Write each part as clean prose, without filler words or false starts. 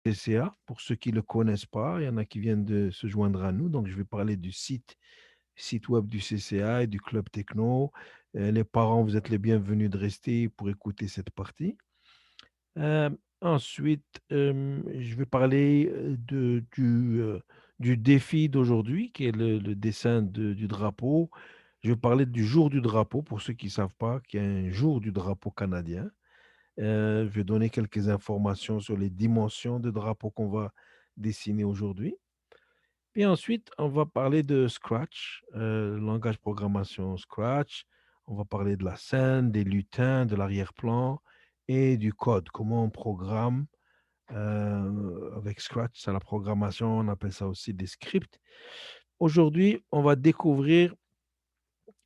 CCA, pour ceux qui ne le connaissent pas, il y en a qui viennent de se joindre à nous. Donc, je vais parler du site web du CCA et du Club Techno. Les parents, vous êtes les bienvenus de rester pour écouter cette partie. Euh, Ensuite, je vais parler du défi d'aujourd'hui, qui est le dessin du drapeau. Je vais parler du jour du drapeau, pour ceux qui ne savent pas, qu'il y a un jour du drapeau canadien. Je vais donner quelques informations sur les dimensions de drapeau qu'on va dessiner aujourd'hui. Puis ensuite, on va parler de Scratch, le langage de programmation Scratch. On va parler de la scène, des lutins, de l'arrière-plan et du code. Comment on programme avec Scratch, c'est la programmation, on appelle ça aussi des scripts. Aujourd'hui, on va découvrir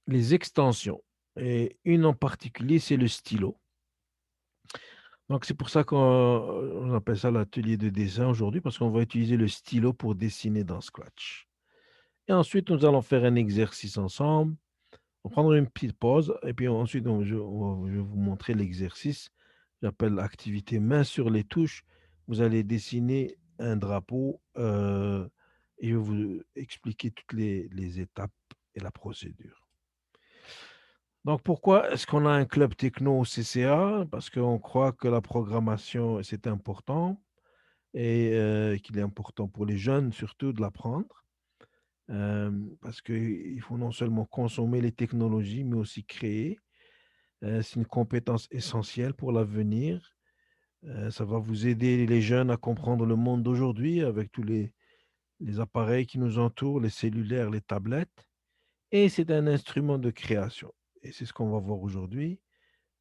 les extensions. Et une en particulier, c'est le stylo. Donc, c'est pour ça qu'on appelle ça l'atelier de dessin aujourd'hui, parce qu'on va utiliser le stylo pour dessiner dans Scratch. Et ensuite, nous allons faire un exercice ensemble. On prendra une petite pause, et puis ensuite, je vais vous montrer l'exercice. J'appelle l'activité main sur les touches. Vous allez dessiner un drapeau et je vais vous expliquer toutes les étapes et la procédure. Donc, pourquoi est-ce qu'on a un club techno au CCA? Parce qu'on croit que la programmation, c'est important et qu'il est important pour les jeunes surtout de l'apprendre. Parce qu'il faut non seulement consommer les technologies, mais aussi créer. C'est une compétence essentielle pour l'avenir. Ça va vous aider les jeunes à comprendre le monde d'aujourd'hui avec tous les appareils qui nous entourent, les cellulaires, les tablettes. Et c'est un instrument de création. Et c'est ce qu'on va voir aujourd'hui.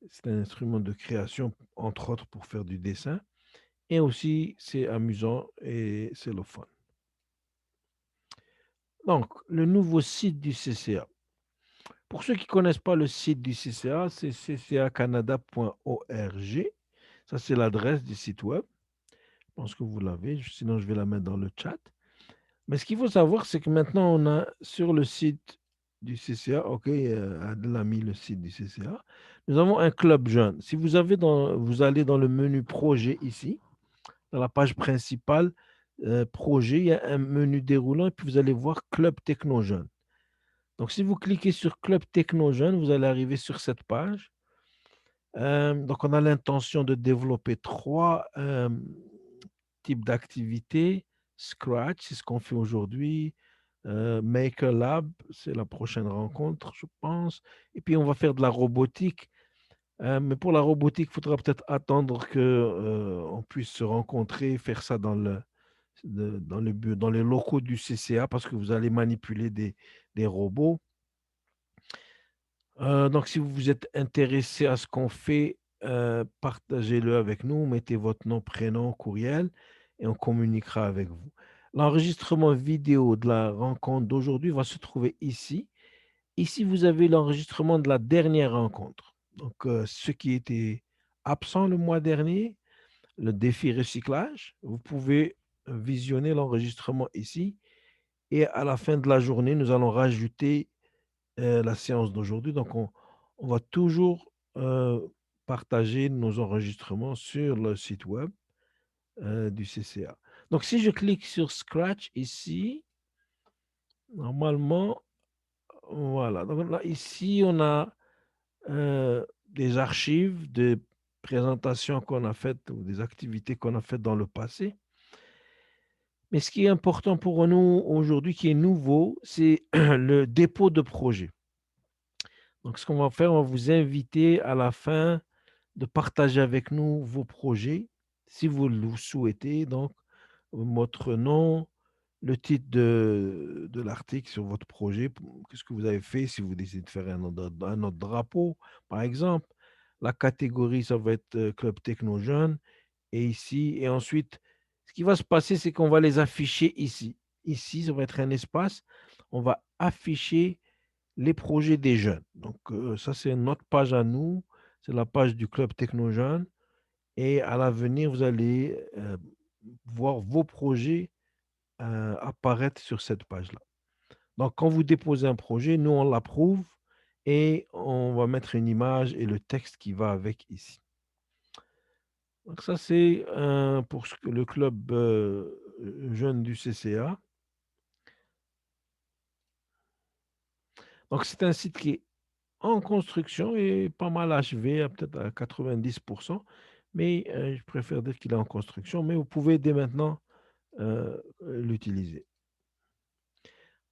C'est un instrument de création, entre autres, pour faire du dessin. Et aussi, c'est amusant et c'est le fun. Donc, le nouveau site du CCA. Pour ceux qui ne connaissent pas le site du CCA, c'est ccacanada.org. Ça, c'est l'adresse du site web. Je pense que vous l'avez, sinon je vais la mettre dans le chat. Mais ce qu'il faut savoir, c'est que maintenant, on a sur le site du CCA, OK, Adel a mis le site du CCA, nous avons un club jeune. Si vous allez dans le menu projet ici, dans la page principale, projet, il y a un menu déroulant et puis vous allez voir club techno jeune. Donc, si vous cliquez sur club techno jeune, vous allez arriver sur cette page. Donc, on a l'intention de développer trois types d'activités. Scratch, c'est ce qu'on fait aujourd'hui. Maker Lab, c'est la prochaine rencontre, je pense. Et puis, on va faire de la robotique. Mais pour la robotique, il faudra peut-être attendre qu'on puisse se rencontrer, faire ça dans les locaux du CCA, parce que vous allez manipuler des robots. Donc, si vous êtes intéressé à ce qu'on fait, partagez-le avec nous, mettez votre nom, prénom, courriel et on communiquera avec vous. L'enregistrement vidéo de la rencontre d'aujourd'hui va se trouver ici. Ici, vous avez l'enregistrement de la dernière rencontre. Donc, ceux qui étaient absents le mois dernier, le défi recyclage, vous pouvez visionner l'enregistrement ici. Et à la fin de la journée, nous allons rajouter la séance d'aujourd'hui. Donc, on va toujours partager nos enregistrements sur le site web du CCA. Donc, si je clique sur Scratch ici, normalement, voilà. Donc, là, ici, on a des archives de présentations qu'on a faites ou des activités qu'on a faites dans le passé. Mais ce qui est important pour nous aujourd'hui, qui est nouveau, c'est le dépôt de projet. Donc, ce qu'on va faire, on va vous inviter à la fin de partager avec nous vos projets, si vous le souhaitez. Donc, votre nom, le titre de l'article sur votre projet, qu'est-ce que vous avez fait, si vous décidez de faire un autre drapeau, par exemple. La catégorie, ça va être Club Techno Jeune. Et ici, et ensuite, ce qui va se passer, c'est qu'on va les afficher ici. Ici, ça va être un espace. On va afficher les projets des jeunes. Donc, ça, c'est notre page à nous. C'est la page du Club Techno Jeunes. Et à l'avenir, vous allez voir vos projets apparaître sur cette page-là. Donc, quand vous déposez un projet, nous, on l'approuve et on va mettre une image et le texte qui va avec ici. Donc ça, c'est pour le club jeune du CCA. Donc c'est un site qui est en construction et pas mal achevé, peut-être à 90%, mais je préfère dire qu'il est en construction, mais vous pouvez dès maintenant l'utiliser.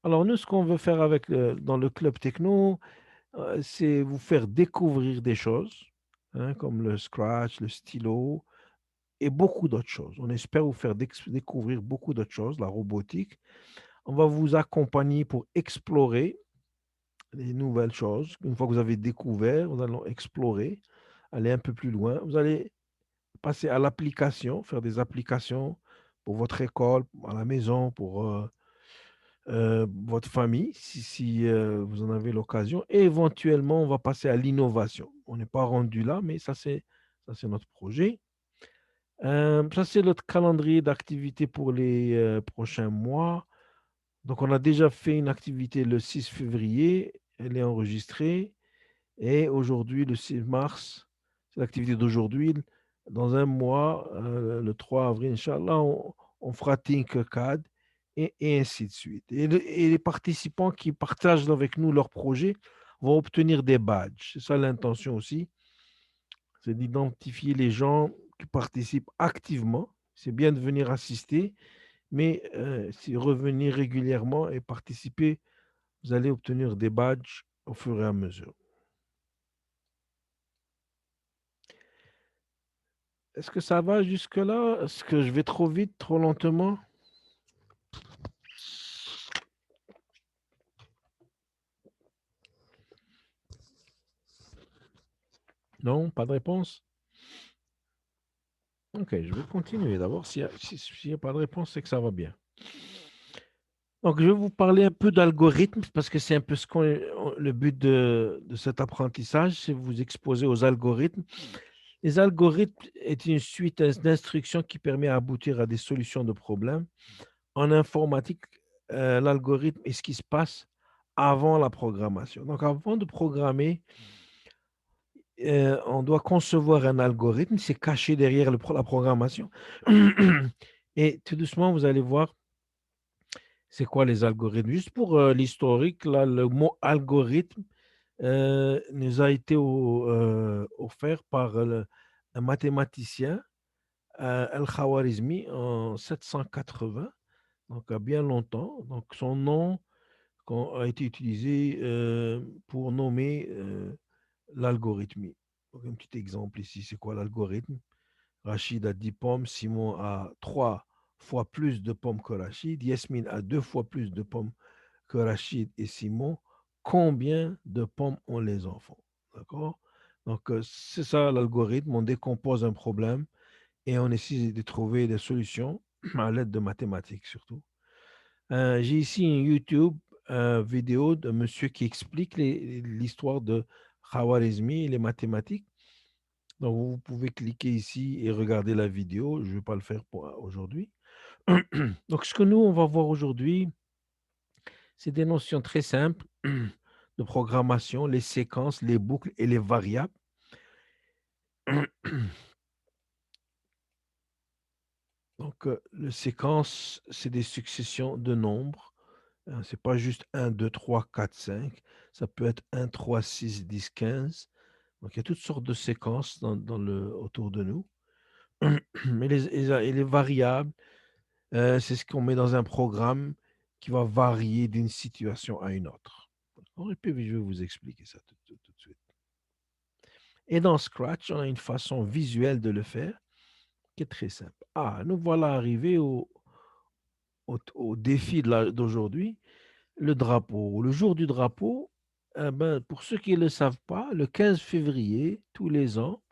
Alors nous, ce qu'on veut faire dans le club techno, c'est vous faire découvrir des choses, hein, comme le Scratch, le stylo et beaucoup d'autres choses. On espère vous faire découvrir beaucoup d'autres choses, la robotique. On va vous accompagner pour explorer les nouvelles choses. Une fois que vous avez découvert, nous allons explorer, aller un peu plus loin. Vous allez passer à l'application, faire des applications pour votre école, à la maison, pour votre famille, si vous en avez l'occasion. Et éventuellement, on va passer à l'innovation. On n'est pas rendu là, mais ça, c'est notre projet. Ça, c'est notre calendrier d'activités pour les prochains mois. Donc, on a déjà fait une activité le 6 février. Elle est enregistrée. Et aujourd'hui, le 6 mars, c'est l'activité d'aujourd'hui. Dans un mois, le 3 avril, Inch'Allah, on fera Tinkercad et ainsi de suite. Et les participants qui partagent avec nous leurs projets vont obtenir des badges. C'est ça l'intention aussi, c'est d'identifier les gens qui participent activement. C'est bien de venir assister, mais si revenir régulièrement et participer, vous allez obtenir des badges au fur et à mesure. Est-ce que ça va jusque-là? Est-ce que je vais trop vite, trop lentement? Non, pas de réponse? Ok, je vais continuer. D'abord, s'il y a pas de réponse, c'est que ça va bien. Donc, je vais vous parler un peu d'algorithmes parce que c'est un peu le but de cet apprentissage, c'est vous exposer aux algorithmes. Les algorithmes est une suite d'instructions qui permet d'aboutir à des solutions de problèmes. En informatique, l'algorithme est ce qui se passe avant la programmation. Donc, avant de programmer, on doit concevoir un algorithme, c'est caché derrière la programmation. Et tout doucement, vous allez voir, c'est quoi les algorithmes. Juste pour l'historique, là, le mot algorithme nous a été offert par un mathématicien, Al-Khawarizmi, en 780, donc il y a bien longtemps. Donc son nom a été utilisé pour nommer l'algorithmie. Donc, un petit exemple ici, c'est quoi l'algorithme? Rachid a 10 pommes, Simon a 3 fois plus de pommes que Rachid, Yasmine a 2 fois plus de pommes que Rachid et Simon. Combien de pommes ont les enfants? D'accord? Donc, c'est ça l'algorithme. On décompose un problème et on essaie de trouver des solutions à l'aide de mathématiques surtout. J'ai ici une YouTube vidéo de monsieur qui explique l'histoire de Khawarizmi et les mathématiques. Donc, vous pouvez cliquer ici et regarder la vidéo. Je ne vais pas le faire pour aujourd'hui. Donc, ce que nous, on va voir aujourd'hui, c'est des notions très simples de programmation, les séquences, les boucles et les variables. Donc, les séquences, c'est des successions de nombres. Ce n'est pas juste un, 2, 3, 4, 5. Ça peut être un, 3, 6, 10, 15. Donc, il y a toutes sortes de séquences autour de nous. Et les variables, c'est ce qu'on met dans un programme qui va varier d'une situation à une autre. Et puis, je vais vous expliquer ça tout de suite. Et dans Scratch, on a une façon visuelle de le faire qui est très simple. Ah, nous voilà arrivés au défi d'aujourd'hui, le drapeau. Le jour du drapeau, pour ceux qui ne le savent pas, le 15 février, tous les ans,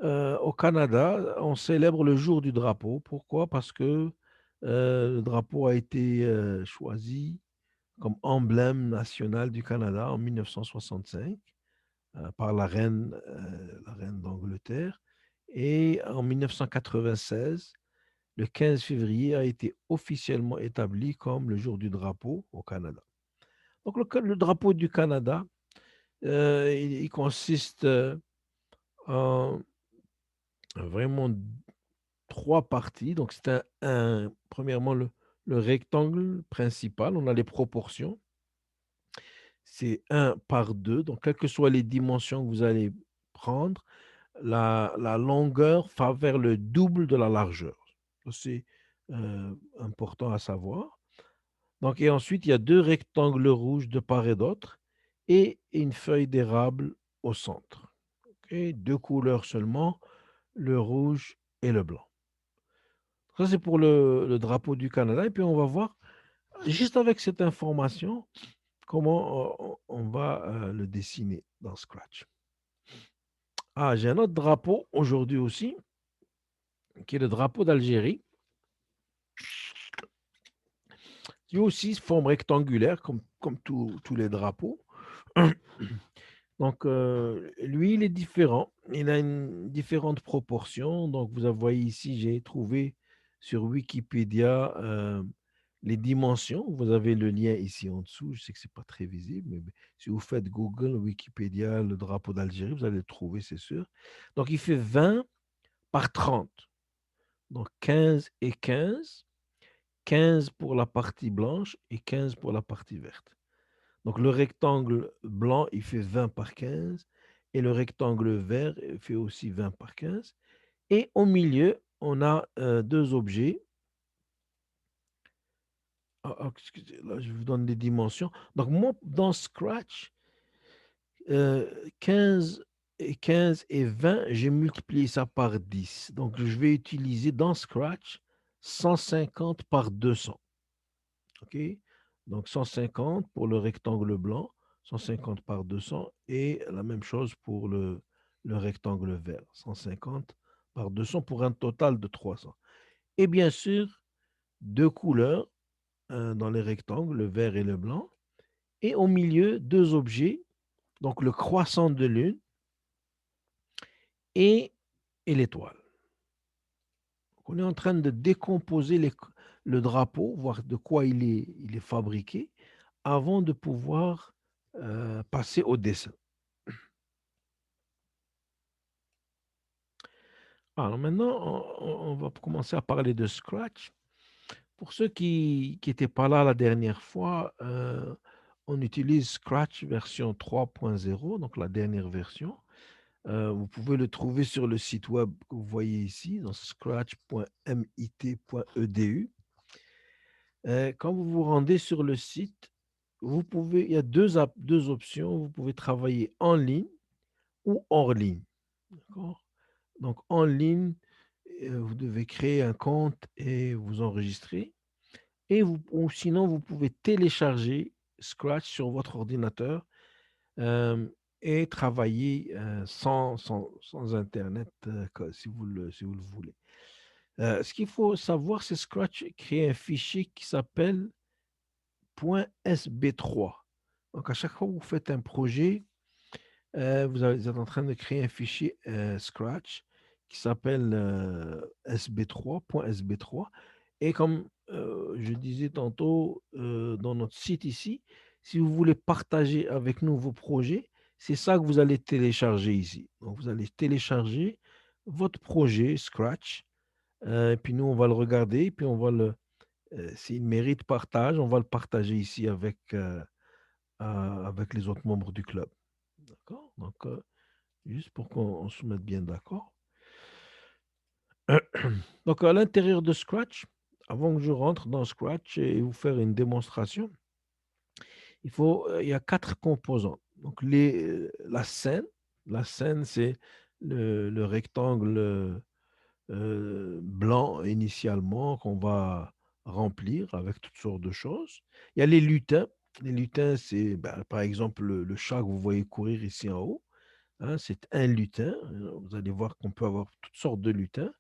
au Canada, on célèbre le jour du drapeau. Pourquoi? Parce que le drapeau a été choisi comme emblème national du Canada en 1965 par la reine d'Angleterre. Et en 1996, le 15 février a été officiellement établi comme le jour du drapeau au Canada. Donc le drapeau du Canada, il consiste en vraiment trois parties. Donc, c'est premièrement, le rectangle principal. On a les proportions. C'est 1 par 2. Donc, quelles que soient les dimensions que vous allez prendre, la longueur va vers le double de la largeur. Ça, c'est important à savoir. Donc, et ensuite, il y a deux rectangles rouges de part et d'autre et une feuille d'érable au centre. Ok, deux couleurs seulement, le rouge et le blanc. Ça, c'est pour le drapeau du Canada. Et puis, on va voir, juste avec cette information, comment on va le dessiner dans Scratch. Ah, j'ai un autre drapeau aujourd'hui aussi, qui est le drapeau d'Algérie, qui aussi forme rectangulaire, comme tous les drapeaux. Donc, lui, il est différent. Il a une différente proportion. Donc, vous voyez ici, j'ai trouvé sur Wikipédia les dimensions. Vous avez le lien ici en dessous. Je sais que ce n'est pas très visible, mais si vous faites Google, Wikipédia, le drapeau d'Algérie, vous allez le trouver, c'est sûr. Donc, il fait 20 par 30. Donc, 15 et 15. 15 pour la partie blanche et 15 pour la partie verte. Donc, le rectangle blanc, il fait 20 par 15 et le rectangle vert fait aussi 20 par 15. Et au milieu, on a deux objets. Excusez, là, je vous donne des dimensions. Donc, moi, dans Scratch, 15 et 20, j'ai multiplié ça par 10. Donc, je vais utiliser dans Scratch 150 par 200. OK? Donc 150 pour le rectangle blanc, 150 par 200 et la même chose pour le rectangle vert, 150 par 200 pour un total de 300. Et bien sûr, deux couleurs dans les rectangles, le vert et le blanc. Et au milieu, deux objets, donc le croissant de lune et, et l'étoile. On est en train de décomposer le drapeau, voir de quoi il est fabriqué, avant de pouvoir passer au dessin. Alors maintenant, on va commencer à parler de Scratch. Pour ceux qui n'étaient pas là la dernière fois, on utilise Scratch version 3.0, donc la dernière version. Vous pouvez le trouver sur le site web que vous voyez ici, dans scratch.mit.edu. Quand vous vous rendez sur le site, il y a deux options. Vous pouvez travailler en ligne ou hors ligne. D'accord? Donc, en ligne, vous devez créer un compte et vous enregistrer. Ou sinon, vous pouvez télécharger Scratch sur votre ordinateur et travailler sans Internet si vous le voulez. Ce qu'il faut savoir, c'est Scratch crée un fichier qui s'appelle .sb3. Donc, à chaque fois que vous faites un projet, vous êtes en train de créer un fichier Scratch qui s'appelle .sb3. Et comme je disais tantôt dans notre site ici, si vous voulez partager avec nous vos projets, c'est ça que vous allez télécharger ici. Donc, vous allez télécharger votre projet Scratch. Et puis nous, on va le regarder, et puis s'il mérite partage, on va le partager ici avec les autres membres du club. D'accord? Donc, juste pour qu'on se mette bien d'accord. Donc, à l'intérieur de Scratch, avant que je rentre dans Scratch et vous faire une démonstration, il y a 4 composants. Donc, la scène, c'est le rectangle blanc initialement qu'on va remplir avec toutes sortes de choses. Il y a les lutins. Les lutins, c'est par exemple le chat que vous voyez courir ici en haut. Hein, c'est un lutin. Vous allez voir qu'on peut avoir toutes sortes de lutins.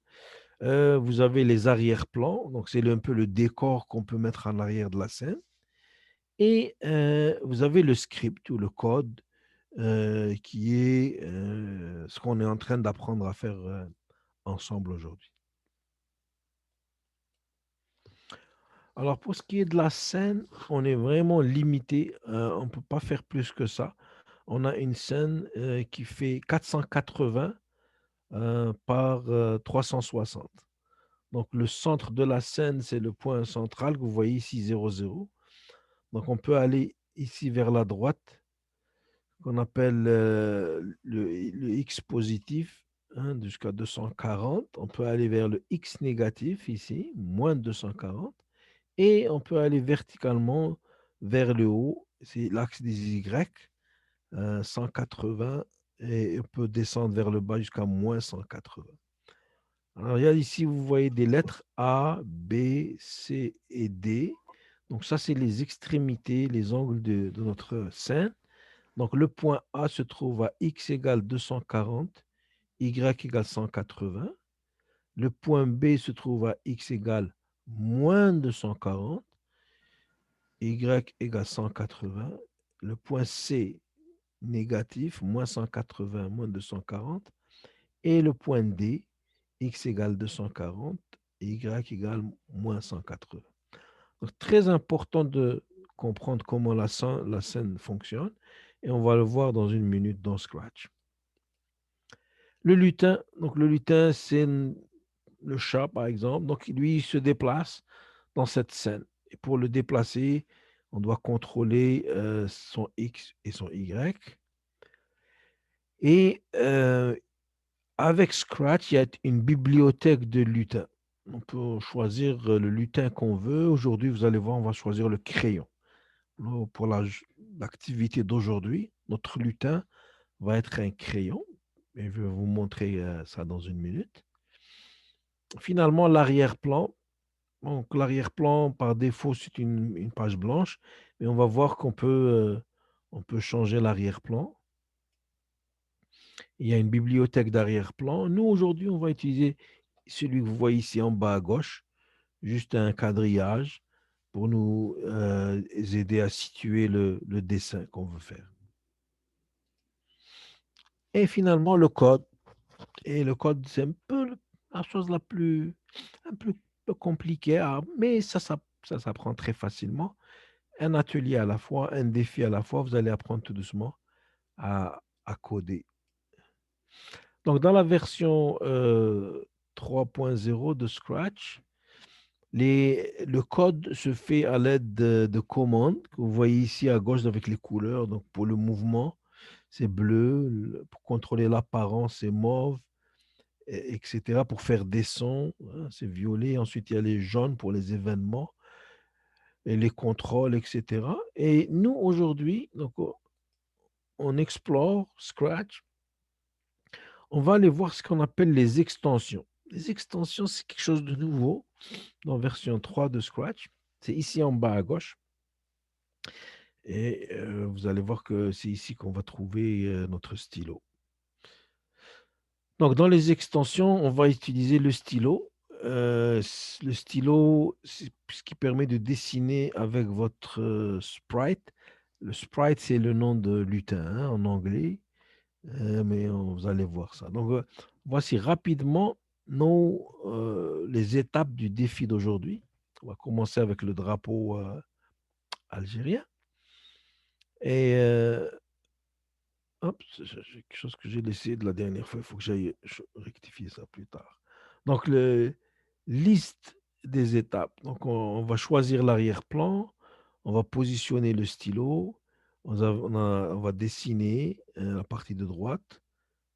Vous avez les arrière-plans, donc c'est un peu le décor qu'on peut mettre en arrière de la scène. Et vous avez le script ou le code qui est ce qu'on est en train d'apprendre à faire ensemble aujourd'hui. Alors pour ce qui est de la scène, on est vraiment limité. On ne peut pas faire plus que ça. On a une scène qui fait 480 par 360. Donc, le centre de la scène, c'est le point central que vous voyez ici, 0, 0. Donc, on peut aller ici vers la droite, qu'on appelle le X positif, hein, jusqu'à 240. On peut aller vers le X négatif ici, moins de 240. Et on peut aller verticalement vers le haut, c'est l'axe des Y, 180, et on peut descendre vers le bas jusqu'à moins 180. Alors, il y a ici, vous voyez des lettres A, B, C et D. Donc, ça, c'est les extrémités, les angles de notre scène. Donc, le point A se trouve à x égale 240, y égale 180. Le point B se trouve à x égale moins 240, y égale 180. Le point C négatif, moins 180, moins 240. Et le point D, x égale 240, y égale moins 180. Donc, très important de comprendre comment la scène fonctionne. Et on va le voir dans une minute dans Scratch. Le lutin, c'est le chat, par exemple. Donc, lui, il se déplace dans cette scène. Et pour le déplacer, on doit contrôler son X et son Y. Et avec Scratch, il y a une bibliothèque de lutins. On peut choisir le lutin qu'on veut. Aujourd'hui, vous allez voir, on va choisir le crayon. Pour l'activité d'aujourd'hui, notre lutin va être un crayon. Et je vais vous montrer ça dans une minute. Finalement, l'arrière-plan. Donc, l'arrière-plan, par défaut, c'est une page blanche. Mais on va voir on peut changer l'arrière-plan. Il y a une bibliothèque d'arrière-plan. Nous, aujourd'hui, on va utiliser celui que vous voyez ici en bas à gauche, juste un quadrillage pour nous aider à situer le dessin qu'on veut faire. Et finalement, le code. Et le code, c'est un peu la chose un peu compliquée, mais ça s'apprend très facilement. Un atelier à la fois, un défi à la fois, vous allez apprendre tout doucement à coder. Donc, dans la version 3.0 de Scratch, le code se fait à l'aide de commandes que vous voyez ici à gauche avec les couleurs. Donc, pour le mouvement, c'est bleu. Pour contrôler l'apparence, c'est mauve, etc. Pour faire des sons, hein, c'est violet. Ensuite, il y a les jaunes pour les événements et les contrôles, etc. Et nous, aujourd'hui, donc, on explore Scratch. On va aller voir ce qu'on appelle les extensions. Les extensions, c'est quelque chose de nouveau dans version 3 de Scratch. C'est ici en bas à gauche. Et vous allez voir que c'est ici qu'on va trouver notre stylo. Donc, dans les extensions, on va utiliser le stylo. Le stylo, c'est ce qui permet de dessiner avec votre sprite. Le sprite, c'est le nom de lutin hein, en anglais, mais vous allez voir ça. Donc, voici rapidement les étapes du défi d'aujourd'hui. On va commencer avec le drapeau algérien. Et hop, c'est quelque chose que j'ai laissé de la dernière fois. Il faut que j'aille rectifier ça plus tard. Donc, liste des étapes. Donc, on va choisir l'arrière-plan. On va positionner le stylo. On va dessiner la partie de droite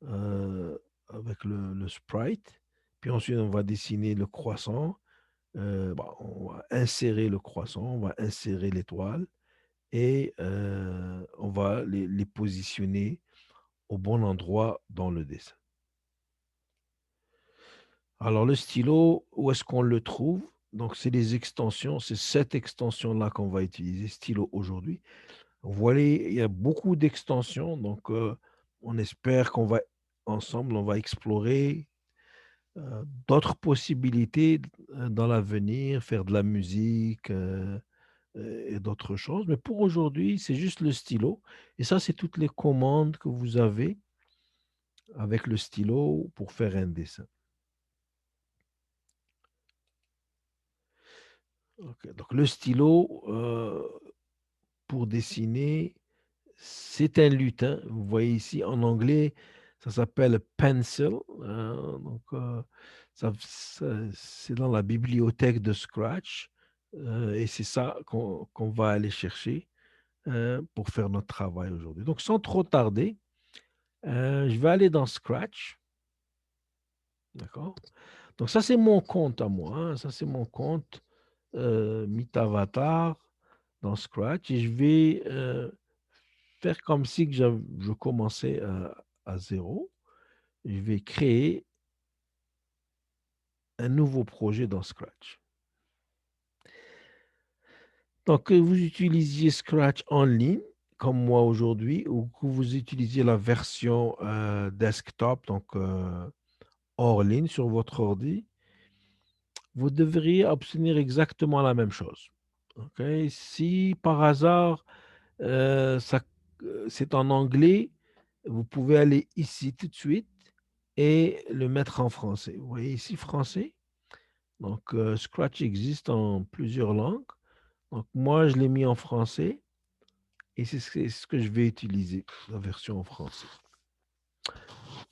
avec le sprite. Puis ensuite, on va dessiner le croissant. On va insérer le croissant. On va insérer l'étoile. Et on va les positionner au bon endroit dans le dessin. Alors, le stylo, où est-ce qu'on le trouve? Donc, c'est les extensions, c'est cette extension-là qu'on va utiliser, stylo aujourd'hui. Vous voyez, il y a beaucoup d'extensions, donc on espère qu'on va, ensemble, on va explorer d'autres possibilités dans l'avenir, faire de la musique et d'autres choses. Mais pour aujourd'hui, c'est juste le stylo. Et ça, c'est toutes les commandes que vous avez avec le stylo pour faire un dessin. Ok, donc le stylo, pour dessiner, c'est un lutin. Vous voyez ici en anglais, Ça s'appelle Pencil. Donc, c'est dans la bibliothèque de Scratch. Et c'est ça qu'on va aller chercher pour faire notre travail aujourd'hui. Donc, sans trop tarder, je vais aller dans Scratch. D'accord? Donc, ça, c'est mon compte à moi, hein. Ça, c'est mon compte Mitavatar dans Scratch. Et je vais faire comme si que je commençais à zéro. Je vais créer un nouveau projet dans Scratch. Donc, que vous utilisiez Scratch en ligne, comme moi aujourd'hui, ou que vous utilisiez la version desktop, donc hors ligne sur votre ordi, vous devriez obtenir exactement la même chose. OK? Si par hasard, c'est en anglais, vous pouvez aller ici tout de suite et le mettre en français. Vous voyez ici français. Donc, Scratch existe en plusieurs langues. Donc, moi, je l'ai mis en français et c'est ce que je vais utiliser, la version en français.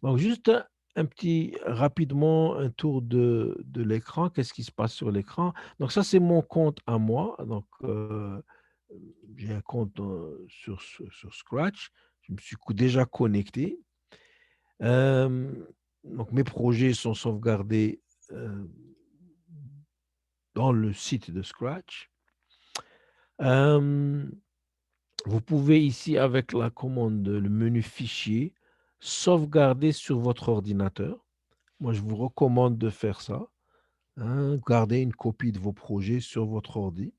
Donc, juste un petit, rapidement, un tour de l'écran. Qu'est-ce qui se passe sur l'écran? Donc, ça, c'est mon compte à moi. Donc, j'ai un compte sur Scratch. Je me suis déjà connecté. Euh, donc, mes projets sont sauvegardés euh, dans le site de Scratch. Euh, Vous pouvez ici, avec la commande, le menu fichier, sauvegarder sur votre ordinateur. Moi, je vous recommande de faire ça, hein. Gardez une copie de vos projets sur votre ordi.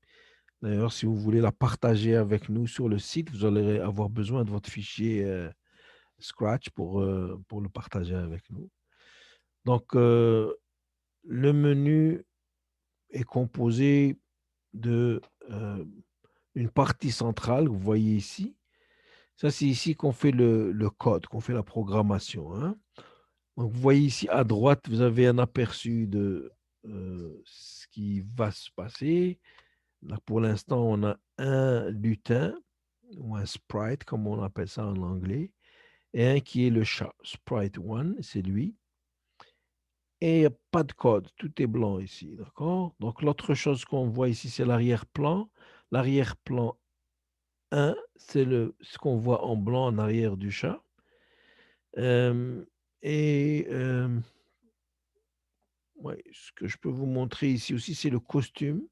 D'ailleurs, si vous voulez la partager avec nous sur le site, vous allez avoir besoin de votre fichier Scratch pour le partager avec nous. Donc, le menu est composé de une partie centrale, vous voyez ici. Ça, c'est ici qu'on fait le code, qu'on fait la programmation, hein. Donc, vous voyez ici à droite, vous avez un aperçu de ce qui va se passer. Là, pour l'instant, on a un lutin ou un sprite, comme on appelle ça en anglais, et un qui est le chat. Sprite 1, c'est lui. Et il n'y a pas de code, tout est blanc ici, d'accord? Donc, l'autre chose qu'on voit ici, c'est l'arrière-plan. L'arrière-plan 1, c'est ce qu'on voit en blanc en arrière du chat. Euh, et ouais, ce que je peux vous montrer ici aussi, c'est le costume.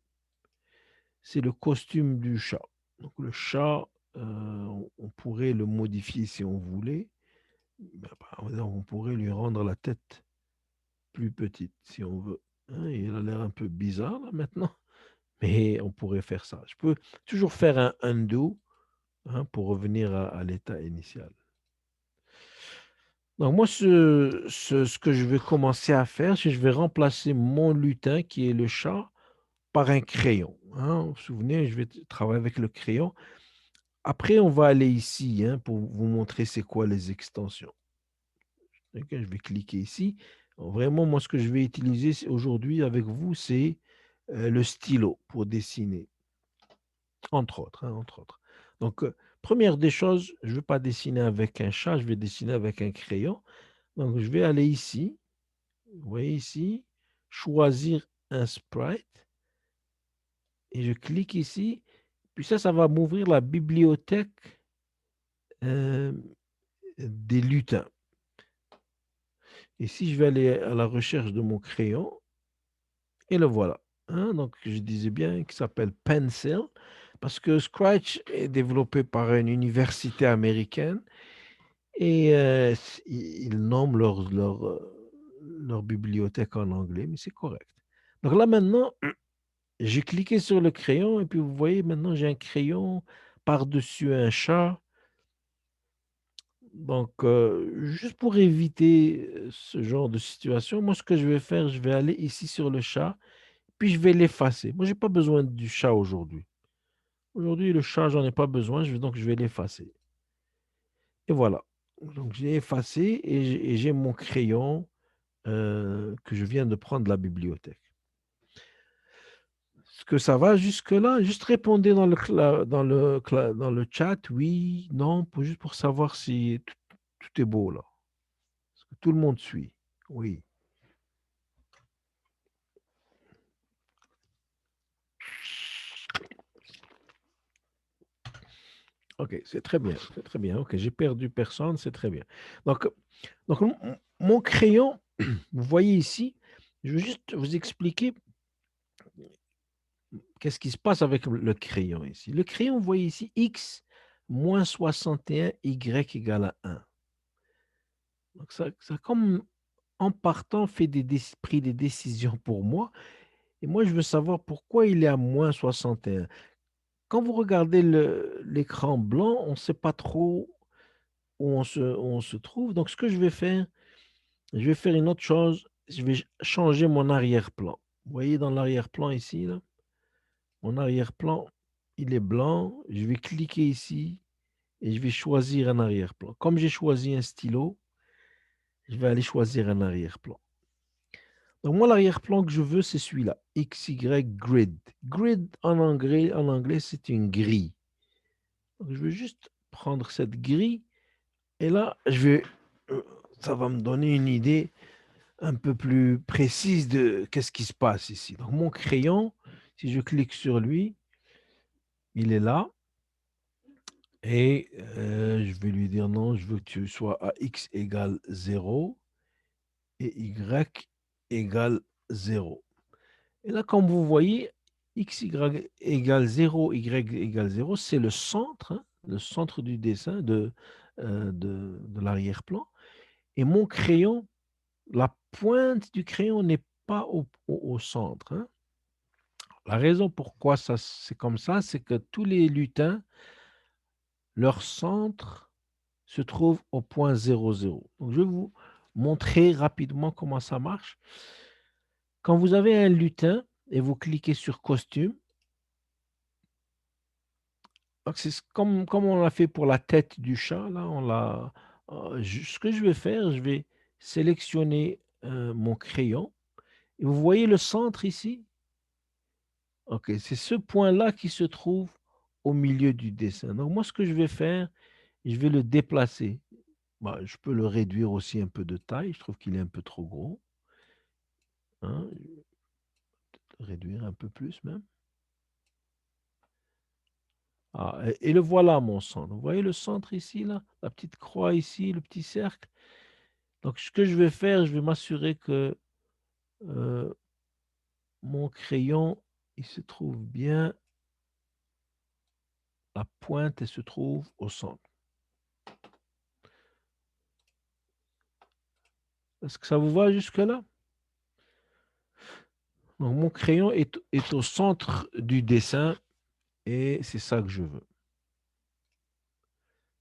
C'est le costume du chat. Donc le chat, on pourrait le modifier si on voulait. Ben, par exemple, on pourrait lui rendre la tête plus petite si on veut, hein. Il a l'air un peu bizarre là maintenant, mais on pourrait faire ça. Je peux toujours faire un undo, hein, pour revenir à l'état initial. Donc moi, ce que je vais commencer à faire, c'est que je vais remplacer mon lutin, qui est le chat, par un crayon, hein. Vous vous souvenez, je vais travailler avec le crayon. Après, on va aller ici, hein, pour vous montrer c'est quoi les extensions. Ok, je vais cliquer ici. Vraiment, moi, ce que je vais utiliser aujourd'hui avec vous, c'est le stylo pour dessiner, entre autres, hein, entre autres. Donc, première des choses, je ne veux pas dessiner avec un chat, je vais dessiner avec un crayon. Donc, je vais aller ici, vous voyez ici, choisir un sprite et je clique ici. Puis ça va m'ouvrir la bibliothèque euh, des lutins. Et si je vais aller à la recherche de mon crayon, et le voilà, hein. Donc, je disais bien qu'il s'appelle Pencil, parce que Scratch est développé par une université américaine et ils nomment leur bibliothèque en anglais, mais c'est correct. Donc là, maintenant, j'ai cliqué sur le crayon et puis vous voyez, maintenant, j'ai un crayon par-dessus un chat. Donc, juste pour éviter ce genre de situation, moi, ce que je vais faire, je vais aller ici sur le chat, puis je vais l'effacer. Moi, j'ai pas besoin du chat aujourd'hui. Aujourd'hui, le chat, j'en ai pas besoin, donc je vais l'effacer. Et voilà. Donc, j'ai effacé et j'ai mon crayon que je viens de prendre de la bibliothèque. Est-ce que ça va jusque-là? Juste répondez dans le chat, oui, non, juste pour savoir si tout est beau là. tout le monde suit. Oui. OK, c'est très bien, c'est très bien. OK, j'ai perdu personne, c'est très bien. Donc, mon crayon, vous voyez ici, je veux juste vous expliquer qu'est-ce qui se passe avec le crayon ici. Le crayon, vous voyez ici, x moins 61, y égale à 1. Donc, ça comme en partant fait pris des décisions pour moi. Et moi, je veux savoir pourquoi il est à moins 61. Quand vous regardez l'écran blanc, on ne sait pas trop où on se trouve. Donc, ce que je vais faire une autre chose. Je vais changer mon arrière-plan. Vous voyez dans l'arrière-plan ici, là, mon arrière-plan, il est blanc. Je vais cliquer ici et je vais choisir un arrière-plan. Comme j'ai choisi un stylo, je vais aller choisir un arrière-plan. Donc, moi, l'arrière-plan que je veux, c'est celui-là. XY Grid. Grid en anglais, c'est une grille. Donc, je vais juste prendre cette grille et là, euh, ça va me donner une idée un peu plus précise de qu'est-ce qui se passe ici. Donc, mon crayon, si je clique sur lui, il est là. Et je vais lui dire non, je veux que tu sois à x égale 0 et y égale 0. Et là, comme vous voyez, x égale 0, y égale 0, c'est le centre du dessin de l'arrière-plan. Et mon crayon, la pointe du crayon n'est pas au centre, hein. La raison pourquoi c'est comme ça, c'est que tous les lutins, leur centre se trouve au point 0,0. Donc, je vais vous montrer rapidement comment ça marche. Quand vous avez un lutin et vous cliquez sur costume, donc c'est comme on l'a fait pour la tête du chat, là, ce que je vais faire, je vais sélectionner mon crayon. Et vous voyez le centre ici? OK, c'est ce point-là qui se trouve au milieu du dessin. Donc moi, ce que je vais faire, je vais le déplacer. Bah, je peux le réduire aussi un peu de taille. Je trouve qu'il est un peu trop gros, hein. Réduire un peu plus même. Ah, et le voilà mon centre. Vous voyez le centre ici, là? La petite croix ici, le petit cercle. Donc ce que je vais faire, je vais m'assurer que euh, mon crayon, il se trouve bien, la pointe, elle se trouve au centre. Est-ce que ça vous va jusque-là? Donc mon crayon est au centre du dessin et c'est ça que je veux.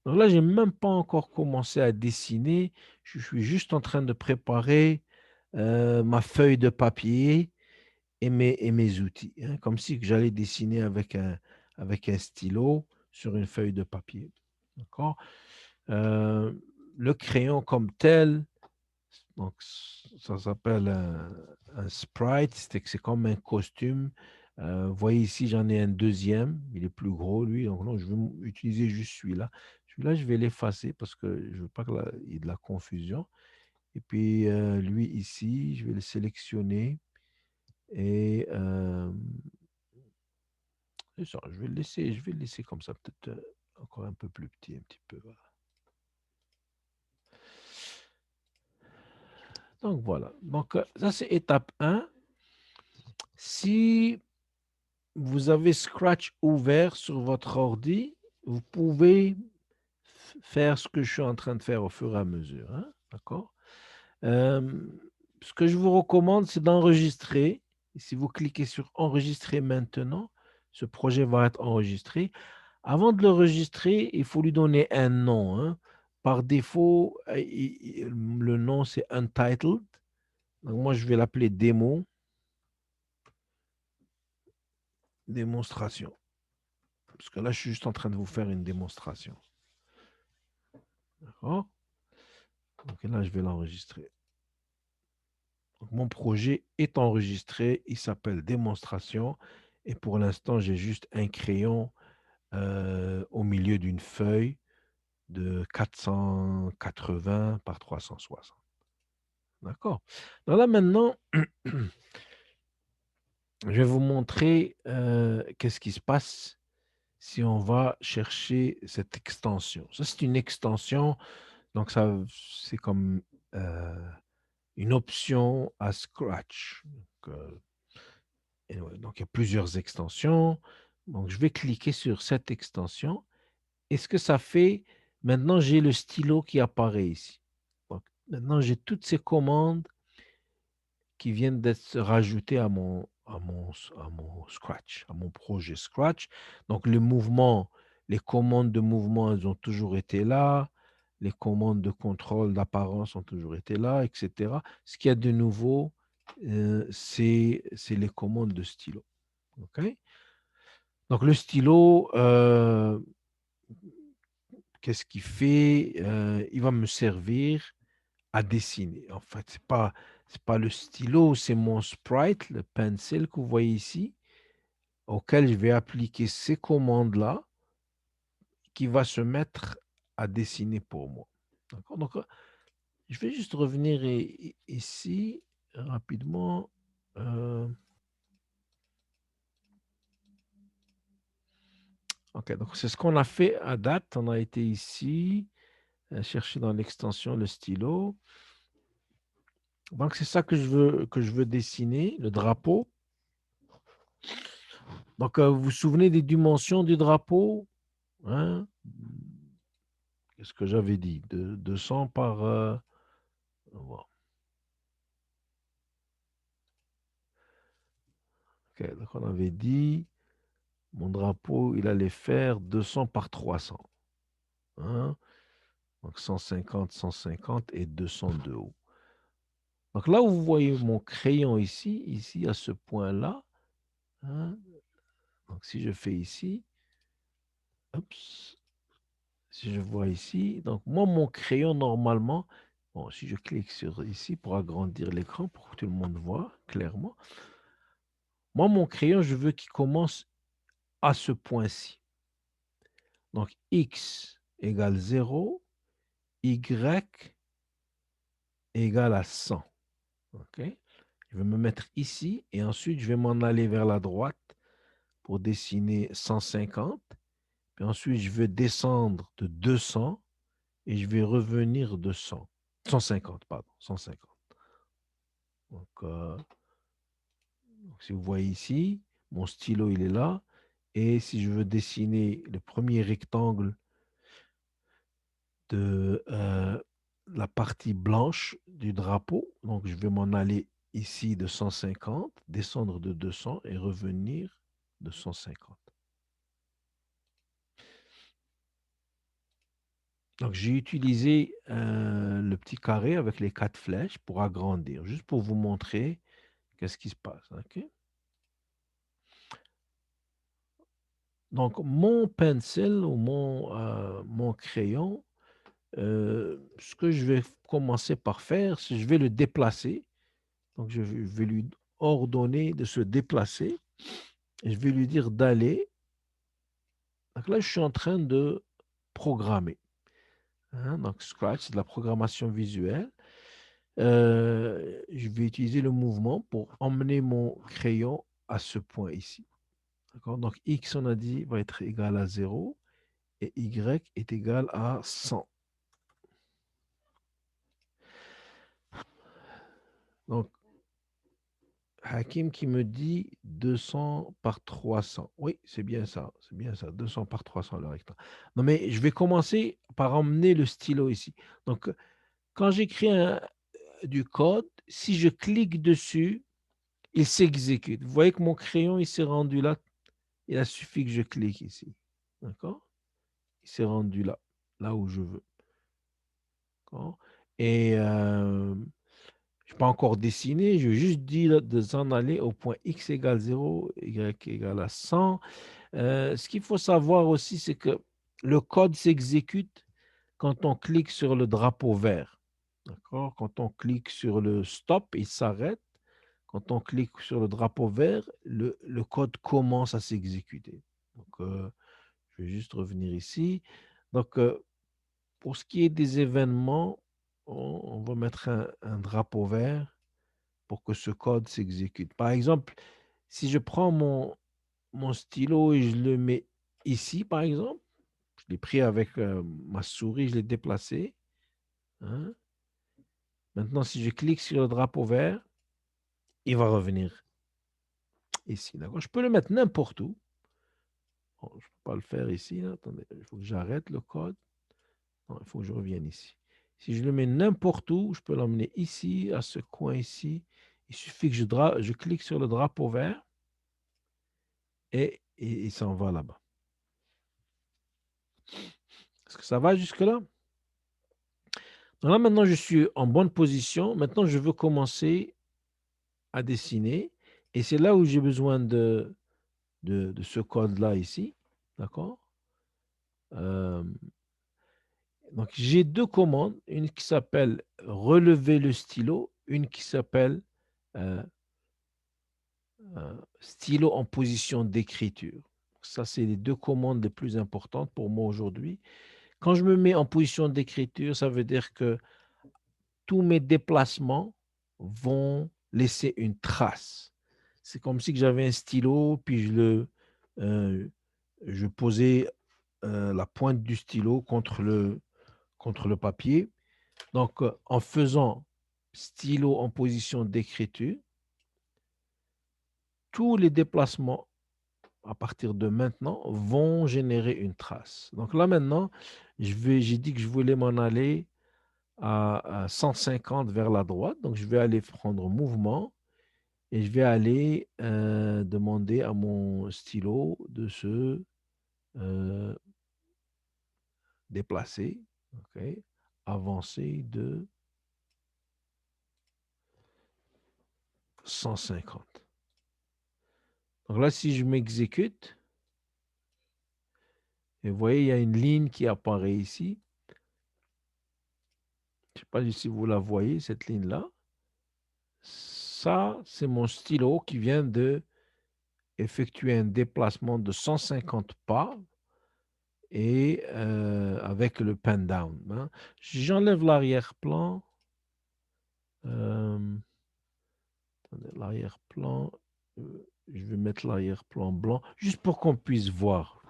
Donc là, j'ai même pas encore commencé à dessiner. Je suis juste en train de préparer ma feuille de papier et mes outils, hein, comme si que j'allais dessiner avec un stylo sur une feuille de papier. D'accord? Euh, le crayon comme tel, donc ça s'appelle un sprite, c'est comme un costume. Vous voyez ici, j'en ai un deuxième, il est plus gros lui, donc non, je vais utiliser juste celui-là. Celui-là, je vais l'effacer parce que je ne veux pas qu'il y ait de la confusion. Et puis lui ici, je vais le sélectionner et c'est ça, je vais le laisser comme ça, peut-être encore un peu plus petit, un petit peu. Voilà. Donc voilà. Donc ça, c'est étape 1. Si vous avez Scratch ouvert sur votre ordi, vous pouvez faire ce que je suis en train de faire au fur et à mesure, hein, d'accord? Ce que je vous recommande, c'est d'enregistrer. Si vous cliquez sur enregistrer maintenant, ce projet va être enregistré. Avant de l'enregistrer, il faut lui donner un nom, hein. Par défaut, le nom, c'est Untitled. Donc moi, je vais l'appeler démo, démonstration. Parce que là, je suis juste en train de vous faire une démonstration. D'accord? Donc là, je vais l'enregistrer. Donc, mon projet est enregistré. Il s'appelle démonstration. Et pour l'instant, j'ai juste un crayon au milieu d'une feuille de 480 par 360. D'accord. Donc là, maintenant, je vais vous montrer qu'est-ce qui se passe si on va chercher cette extension. Ça, c'est une extension, donc ça, c'est comme une option à Scratch. Anyway, donc, il y a plusieurs extensions. Donc, je vais cliquer sur cette extension. Et ce que ça fait, maintenant, j'ai le stylo qui apparaît ici. Donc, maintenant, j'ai toutes ces commandes qui viennent d'être rajoutées à mon Scratch, à mon projet Scratch. Donc, le mouvement, les commandes de mouvement, elles ont toujours été là. Les commandes de contrôle d'apparence ont toujours été là, etc. Ce qu'il y a de nouveau, c'est les commandes de stylo. OK? Donc, le stylo, qu'est-ce qu'il fait? Il va me servir à dessiner. En fait, c'est pas le stylo, c'est mon sprite, le pencil que vous voyez ici, auquel je vais appliquer ces commandes-là, qui va se mettre à dessiner pour moi. D'accord? Donc, je vais juste revenir ici rapidement. Euh, OK, donc c'est ce qu'on a fait à date. On a été ici, chercher dans l'extension le stylo. Donc, c'est ça que je veux dessiner, le drapeau. Donc, vous vous souvenez des dimensions du drapeau? Hein? Qu'est-ce que j'avais dit? 200 par... voilà. OK, donc, on avait dit, mon drapeau, il allait faire 200 par 300. Hein? Donc, 150, 150 et 200 de haut. Donc, là où vous voyez mon crayon ici, à ce point-là, hein? Donc, si je fais ici, oups, si je vois ici, donc moi, mon crayon, normalement, bon, si je clique sur ici pour agrandir l'écran, pour que tout le monde voit clairement, moi, mon crayon, je veux qu'il commence à ce point-ci. Donc, x égale 0, y égale à 100. OK? Je vais me mettre ici et ensuite, je vais m'en aller vers la droite pour dessiner 150. Puis ensuite, je vais descendre de 200 et je vais revenir de 100. 150, pardon, 150. Donc, si vous voyez ici, mon stylo, il est là. Et si je veux dessiner le premier rectangle de la partie blanche du drapeau, donc je vais m'en aller ici de 150, descendre de 200 et revenir de 150. Donc, j'ai utilisé le petit carré avec les 4 flèches pour agrandir, juste pour vous montrer qu'est-ce qui se passe. OK? Donc, mon pencil ou mon crayon, ce que je vais commencer par faire, c'est que je vais le déplacer. Donc, je vais lui ordonner de se déplacer et je vais lui dire d'aller. Donc là, je suis en train de programmer. Hein. Donc, Scratch, c'est de la programmation visuelle. Je vais utiliser le mouvement pour emmener mon crayon à ce point ici. D'accord? Donc, X, on a dit, va être égal à 0 et Y est égal à 100. Donc, Hakim qui me dit 200 par 300. Oui, c'est bien ça. C'est bien ça. 200 par 300 le rectangle. Non, mais je vais commencer par emmener le stylo ici. Donc, quand j'écris du code, si je clique dessus, il s'exécute. Vous voyez que mon crayon, il s'est rendu là. Il a suffi que je clique ici. D'accord? Il s'est rendu là, là où je veux. D'accord? Et je n'ai pas encore dessiné, je vais juste dire de s'en aller au point x égale 0, y égale à 100. Ce qu'il faut savoir aussi, c'est que le code s'exécute quand on clique sur le drapeau vert. D'accord? Quand on clique sur le stop, il s'arrête. Quand on clique sur le drapeau vert, le code commence à s'exécuter. Donc, je vais juste revenir ici. Donc, pour ce qui est des événements, on va mettre un drapeau vert pour que ce code s'exécute. Par exemple, si je prends mon stylo et je le mets ici, par exemple, je l'ai pris avec ma souris, je l'ai déplacé. Hein. Maintenant, si je clique sur le drapeau vert, il va revenir ici. D'accord? Je peux le mettre n'importe où. Bon, je ne peux pas le faire ici. Là. Attendez, il faut que j'arrête le code. Non, il faut que je revienne ici. Si je le mets n'importe où, je peux l'emmener ici, à ce coin ici. Il suffit que je clique sur le drapeau vert et il s'en va là-bas. Est-ce que ça va jusque-là? Donc là, maintenant, je suis en bonne position. Maintenant, je veux commencer à dessiner. Et c'est là où j'ai besoin de ce code-là ici. D'accord? Euh, donc, j'ai deux commandes. Une qui s'appelle relever le stylo. Une qui s'appelle euh, stylo en position d'écriture. Ça, c'est les deux commandes les plus importantes pour moi aujourd'hui. Quand je me mets en position d'écriture, ça veut dire que tous mes déplacements vont laisser une trace. C'est comme si j'avais un stylo, puis euh, je posais la pointe du stylo contre le papier. Donc, en faisant stylo en position d'écriture, tous les déplacements à partir de maintenant vont générer une trace. Donc là maintenant, j'ai dit que je voulais m'en aller à 150 vers la droite. Donc je vais aller prendre mouvement et je vais aller demander à mon stylo de se euh, déplacer, ok, avancer de 150. Donc là, si je m'exécute, et vous voyez, il y a une ligne qui apparaît ici. Je ne sais pas si vous la voyez, cette ligne-là. Ça, c'est mon stylo qui vient de effectuer un déplacement de 150 pas et avec le pen down. Hein. J'enlève l'arrière-plan. Euh, l'arrière-plan. Je vais mettre l'arrière-plan blanc juste pour qu'on puisse voir.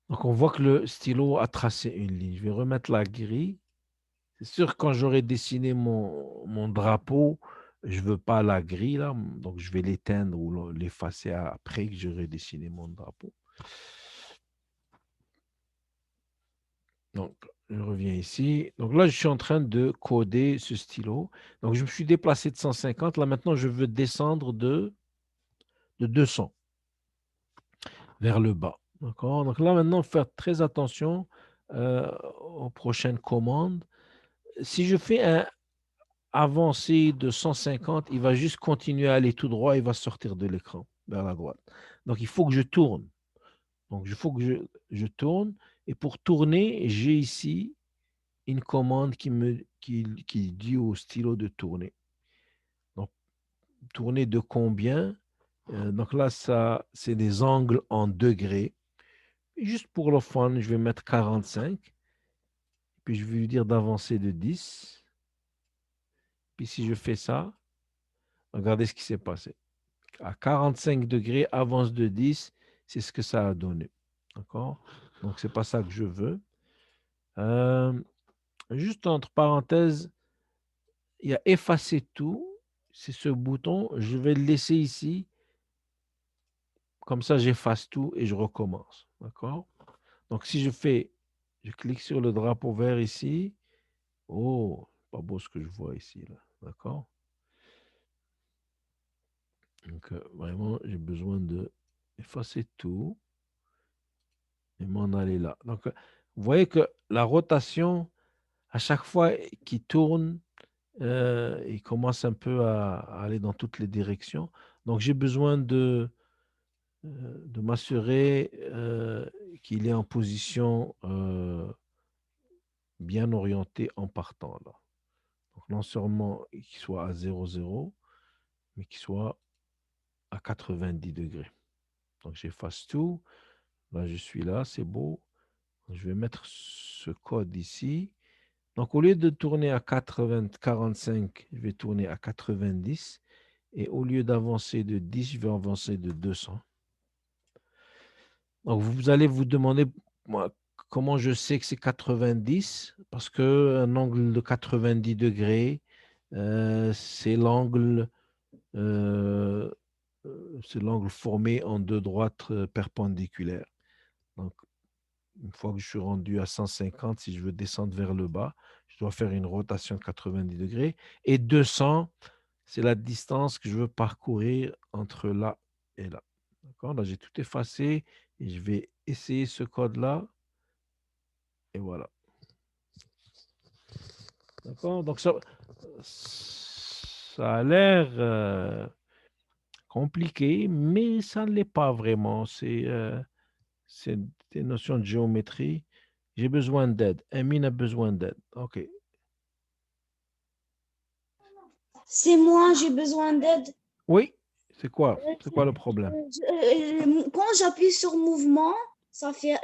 Donc, on voit que le stylo a tracé une ligne. Je vais remettre la grille. C'est sûr, quand j'aurai dessiné mon drapeau, je ne veux pas la grille, là. Donc, je vais l'éteindre ou l'effacer après que j'aurai dessiné mon drapeau. Donc, je reviens ici. Donc là, je suis en train de coder ce stylo. Donc, je me suis déplacé de 150. Là, maintenant, je veux descendre de 200 vers le bas. D'accord? Donc là, maintenant, faire très attention aux prochaines commandes. Si je fais un avancé de 150, il va juste continuer à aller tout droit, il va sortir de l'écran vers la droite. Donc, il faut que je tourne. Donc, il faut que je tourne. Et pour tourner, j'ai ici une commande qui dit au stylo de tourner. Donc, tourner de combien? Donc là, ça, c'est des angles en degrés. Et juste pour le fun, je vais mettre 45. Puis je vais lui dire d'avancer de 10. Puis si je fais ça, regardez ce qui s'est passé. À 45 degrés, avance de 10, c'est ce que ça a donné. D'accord? Donc, c'est pas ça que je veux. Euh, juste entre parenthèses, il y a effacer tout. C'est ce bouton. Je vais le laisser ici. Comme ça, j'efface tout et je recommence. D'accord? Donc, si je clique sur le drapeau vert ici. Oh, pas beau ce que je vois ici. Là. D'accord? Donc, vraiment, j'ai besoin de effacer tout et m'en aller là. Donc, vous voyez que la rotation, à chaque fois qu'il tourne, il commence un peu à aller dans toutes les directions. Donc, j'ai besoin de m'assurer qu'il est en position bien orientée en partant là. Donc, non seulement qu'il soit à 0,0, mais qu'il soit à 90 degrés. Donc, j'efface tout. Là, je suis là, c'est beau. Je vais mettre ce code ici. Donc, au lieu de tourner à 80, 45, je vais tourner à 90. Et au lieu d'avancer de 10, je vais avancer de 200. Donc, vous allez vous demander, moi, comment je sais que c'est 90? Parce qu'un angle de 90 degrés, c'est euh, c'est l'angle formé en deux droites perpendiculaires. Donc, une fois que je suis rendu à 150, si je veux descendre vers le bas, je dois faire une rotation de 90 degrés. Et 200, c'est la distance que je veux parcourir entre là et là. D'accord? Là, j'ai tout effacé et je vais essayer ce code-là. Et voilà. D'accord? Donc, ça a l'air compliqué, mais ça ne l'est pas vraiment. C'est des notions de géométrie. J'ai besoin d'aide. Amine a besoin d'aide. OK. C'est moi, j'ai besoin d'aide. Oui, c'est quoi? C'est quoi le problème? Quand j'appuie sur mouvement, ça fait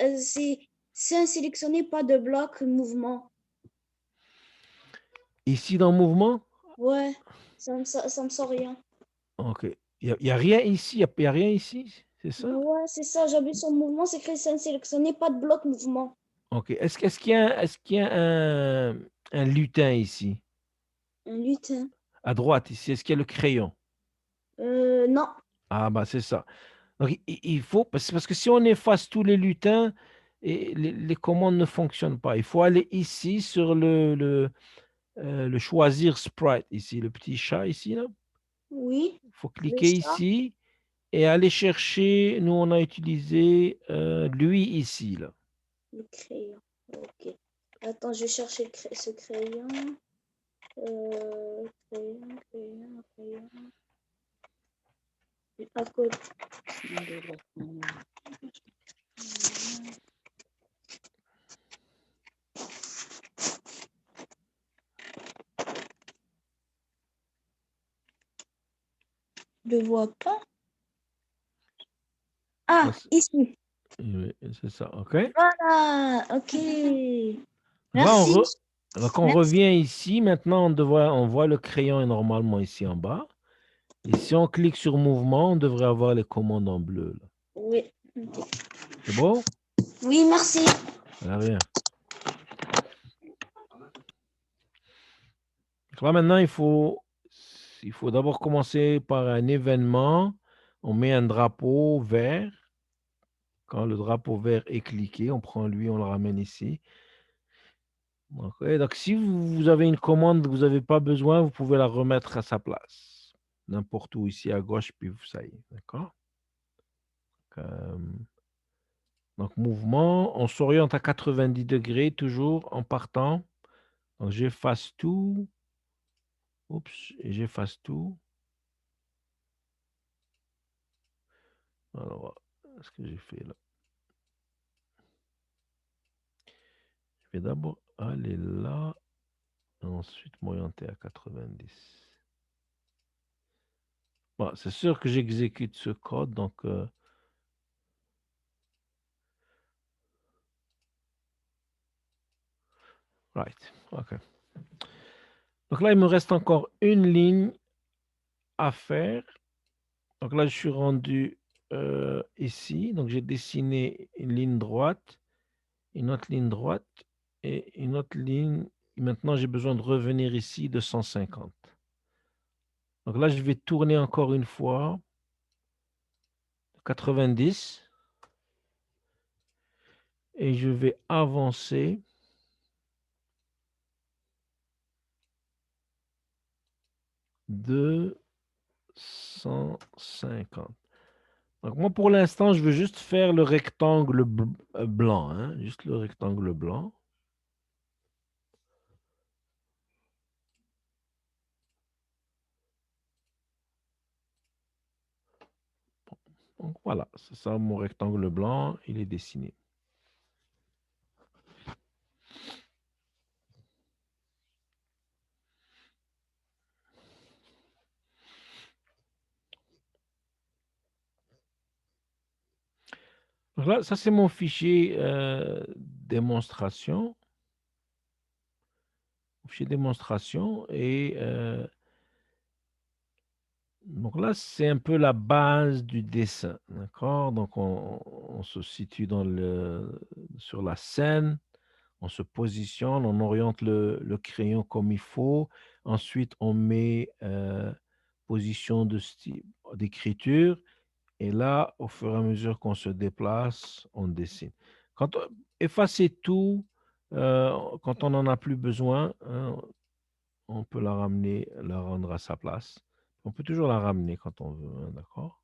c'est un sélectionné, pas de bloc mouvement. Ici dans mouvement? Ouais, ça me sort rien. OK. Il y a rien ici? Il y a rien ici? C'est ça? Ouais, c'est ça, j'appuie sur mouvement, c'est écrit c'est un sélectionné, pas de bloc mouvement. OK. Est-ce qu'il y a un lutin ici? Un lutin. À droite, ici, est-ce qu'il y a le crayon? Non. Ah, bah, c'est ça. Donc, il faut, parce que si on efface tous les lutins, et les commandes ne fonctionnent pas. Il faut aller ici sur le choisir sprite, ici, le petit chat ici, là. Oui, Il faut le cliquer chat, ici et aller chercher, nous, on a utilisé lui ici, là. le crayon. Ok. Attends, je vais chercher ce crayon. Crayon. À côté. Je ne vois pas. Là, Ah, ici. oui, c'est ça, OK? Voilà, ok. Donc là, Merci. donc on Merci. revient ici. Maintenant, on voit le crayon est normalement ici en bas. Et si on clique sur mouvement, on devrait avoir les commandes en bleu, là. Oui. Ok. C'est beau? Oui, merci. Ah, rien. Donc là, maintenant, il faut d'abord commencer par un événement. On met un drapeau vert. Quand le drapeau vert est cliqué, on prend lui, on le ramène ici. Ok, donc, si vous avez une commande que vous n'avez pas besoin, vous pouvez la remettre à sa place. N'importe où ici à gauche, puis ça y est. D'accord? Euh, donc, mouvement, on s'oriente à 90 degrés, toujours en partant. Donc, j'efface tout. Oups, et j'efface tout. Alors, ce que j'ai fait là. Je vais d'abord aller là, et ensuite m'orienter à 90. Bon, c'est sûr que j'exécute ce code, donc right, ok. Donc là, il me reste encore une ligne à faire. Donc là, je suis rendu ici. Donc j'ai dessiné une ligne droite, une autre ligne droite et une autre ligne. Et maintenant, j'ai besoin de revenir ici de 150. Donc là, je vais tourner encore une fois 90 et je vais avancer de 150. Donc moi, pour l'instant, je veux juste faire le rectangle blanc, hein, juste le rectangle blanc. Donc voilà, c'est ça mon rectangle blanc, il est dessiné. Donc là, ça c'est mon fichier démonstration. fichier démonstration. Et donc là, c'est un peu la base du dessin. D'accord? Donc, on se situe sur la scène. On se positionne, on oriente le crayon comme il faut. Ensuite, on met position d'écriture. Et là, au fur et à mesure qu'on se déplace, on dessine. Effacer tout, quand on n'en a plus besoin, hein, on peut la rendre à sa place. On peut toujours la ramener quand on veut, hein, d'accord?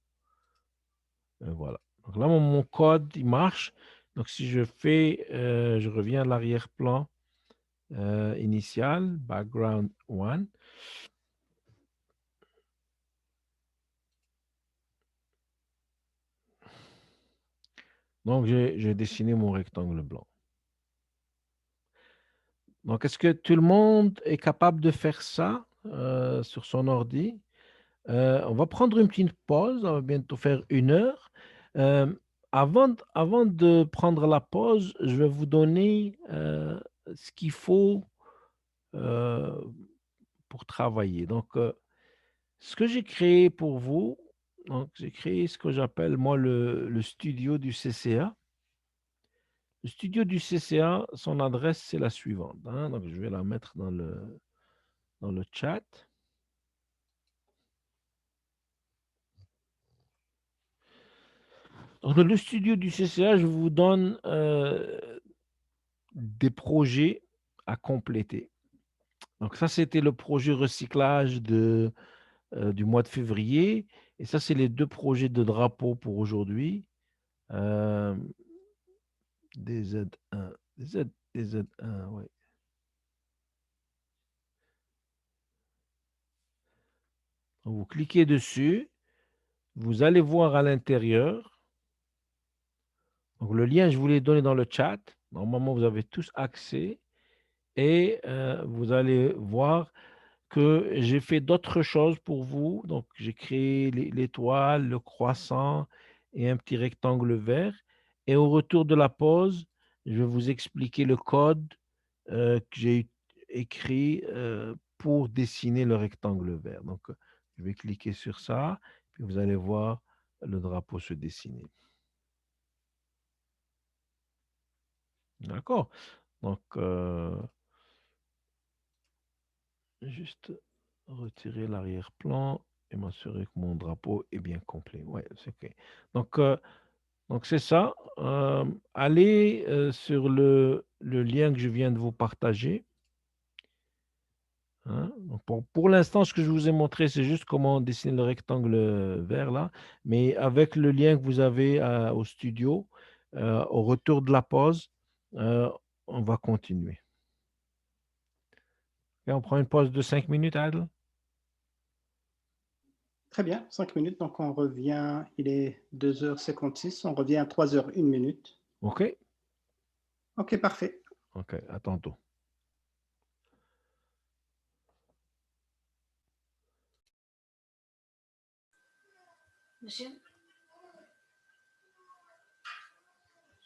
Et voilà. Donc là, mon code, il marche. Donc si je reviens à l'arrière-plan initial, background 1. Donc j'ai dessiné mon rectangle blanc. Donc, est-ce que tout le monde est capable de faire ça sur son ordi? On va prendre une petite pause, on va bientôt faire 1 heure. Euh, avant de prendre la pause, je vais vous donner ce qu'il faut euh, pour travailler. Donc, ce que j'ai créé pour vous, donc j'ai créé ce que j'appelle moi le studio du CCA. Le studio du CCA, son adresse, c'est la suivante, hein. Donc, je vais la mettre dans le chat. Donc, le studio du CCA, je vous donne des projets à compléter. Donc, ça, c'était le projet recyclage du mois de février. Et ça, c'est les 2 projets de drapeau pour aujourd'hui. Euh, DZ1, DZ1, oui. Donc, vous cliquez dessus, vous allez voir à l'intérieur. Donc, le lien, je vous l'ai donné dans le chat. Normalement, vous avez tous accès et vous allez voir que j'ai fait d'autres choses pour vous. Donc, j'ai créé l'étoile, le croissant et un petit rectangle vert. Et au retour de la pause, je vais vous expliquer le code que j'ai écrit pour dessiner le rectangle vert. Donc, je vais cliquer sur ça, puis vous allez voir le drapeau se dessiner. D'accord? Donc, juste retirer l'arrière-plan et m'assurer que mon drapeau est bien complet. Ouais, c'est OK. Donc c'est ça. Allez sur le lien que je viens de vous partager, hein. Donc, pour l'instant, ce que je vous ai montré, c'est juste comment dessiner le rectangle vert là. Mais avec le lien que vous avez au studio, au retour de la pause, euh, on va continuer. Et on prend une pause de 5 minutes, Adel? Très bien, 5 minutes. Donc, on revient, il est 2h56, on revient à 3h01. OK? OK, parfait. OK, à tantôt. Monsieur?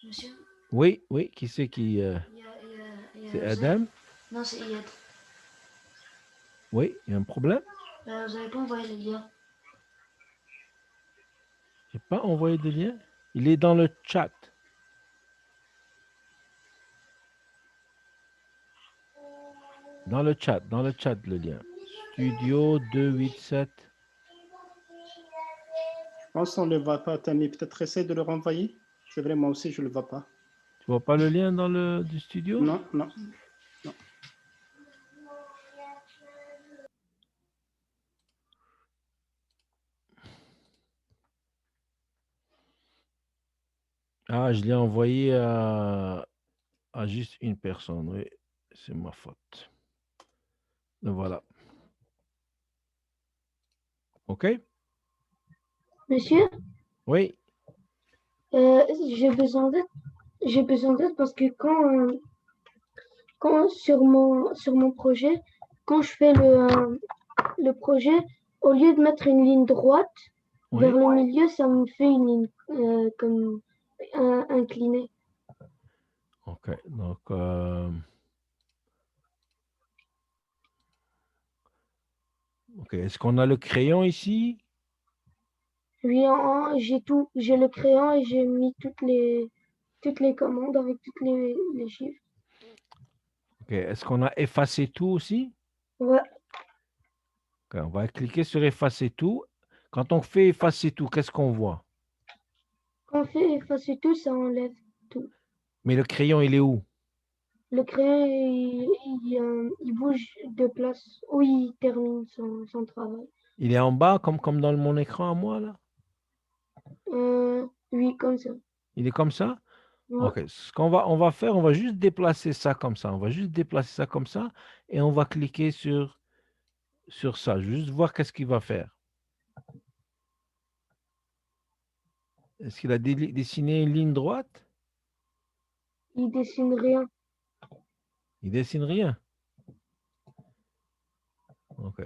Monsieur? Oui, oui, qui c'est qui... c'est Adam? Non, c'est Iyad. Oui, il y a un problème? Vous n'avez pas envoyé le lien. Je n'ai pas envoyé de lien. Il est dans le chat. Dans le chat, le lien. Studio 287. Je pense qu'on ne le voit pas, Tammy. Peut-être essayer de le renvoyer. C'est vrai, moi aussi, je ne le vois pas. Tu vois pas le lien du studio? Non, non. Ah, je l'ai envoyé à juste une personne. Oui, c'est ma faute. Le voilà. OK? Monsieur, Oui. j'ai besoin d'aide. J'ai besoin d'aide parce que quand sur mon projet, quand je fais le projet, au lieu de mettre une ligne droite vers Oui. le milieu, ça me fait une ligne comme inclinée. OK. Donc, Ok. Est-ce qu'on a le crayon ici? Oui, j'ai tout. J'ai le crayon et j'ai mis toutes les commandes avec toutes les chiffres. Ok. Est-ce qu'on a effacé tout aussi? Ouais, Ok, on va cliquer sur effacer tout. Quand on fait effacer tout, qu'est-ce qu'on voit? quand on fait effacer tout, ça enlève tout. Mais le crayon, il est où? Le crayon, il bouge de place où il termine son travail. Il est en bas, comme dans mon écran à moi, là? Oui, comme ça. Il est comme ça? Ouais. Ok. Ce qu'on va faire, on va juste déplacer ça comme ça. On va juste déplacer ça comme ça et on va cliquer sur ça. Juste voir qu'est-ce qu'il va faire. Est-ce qu'il a dessiné une ligne droite? Il dessine rien. Il dessine rien. Ok.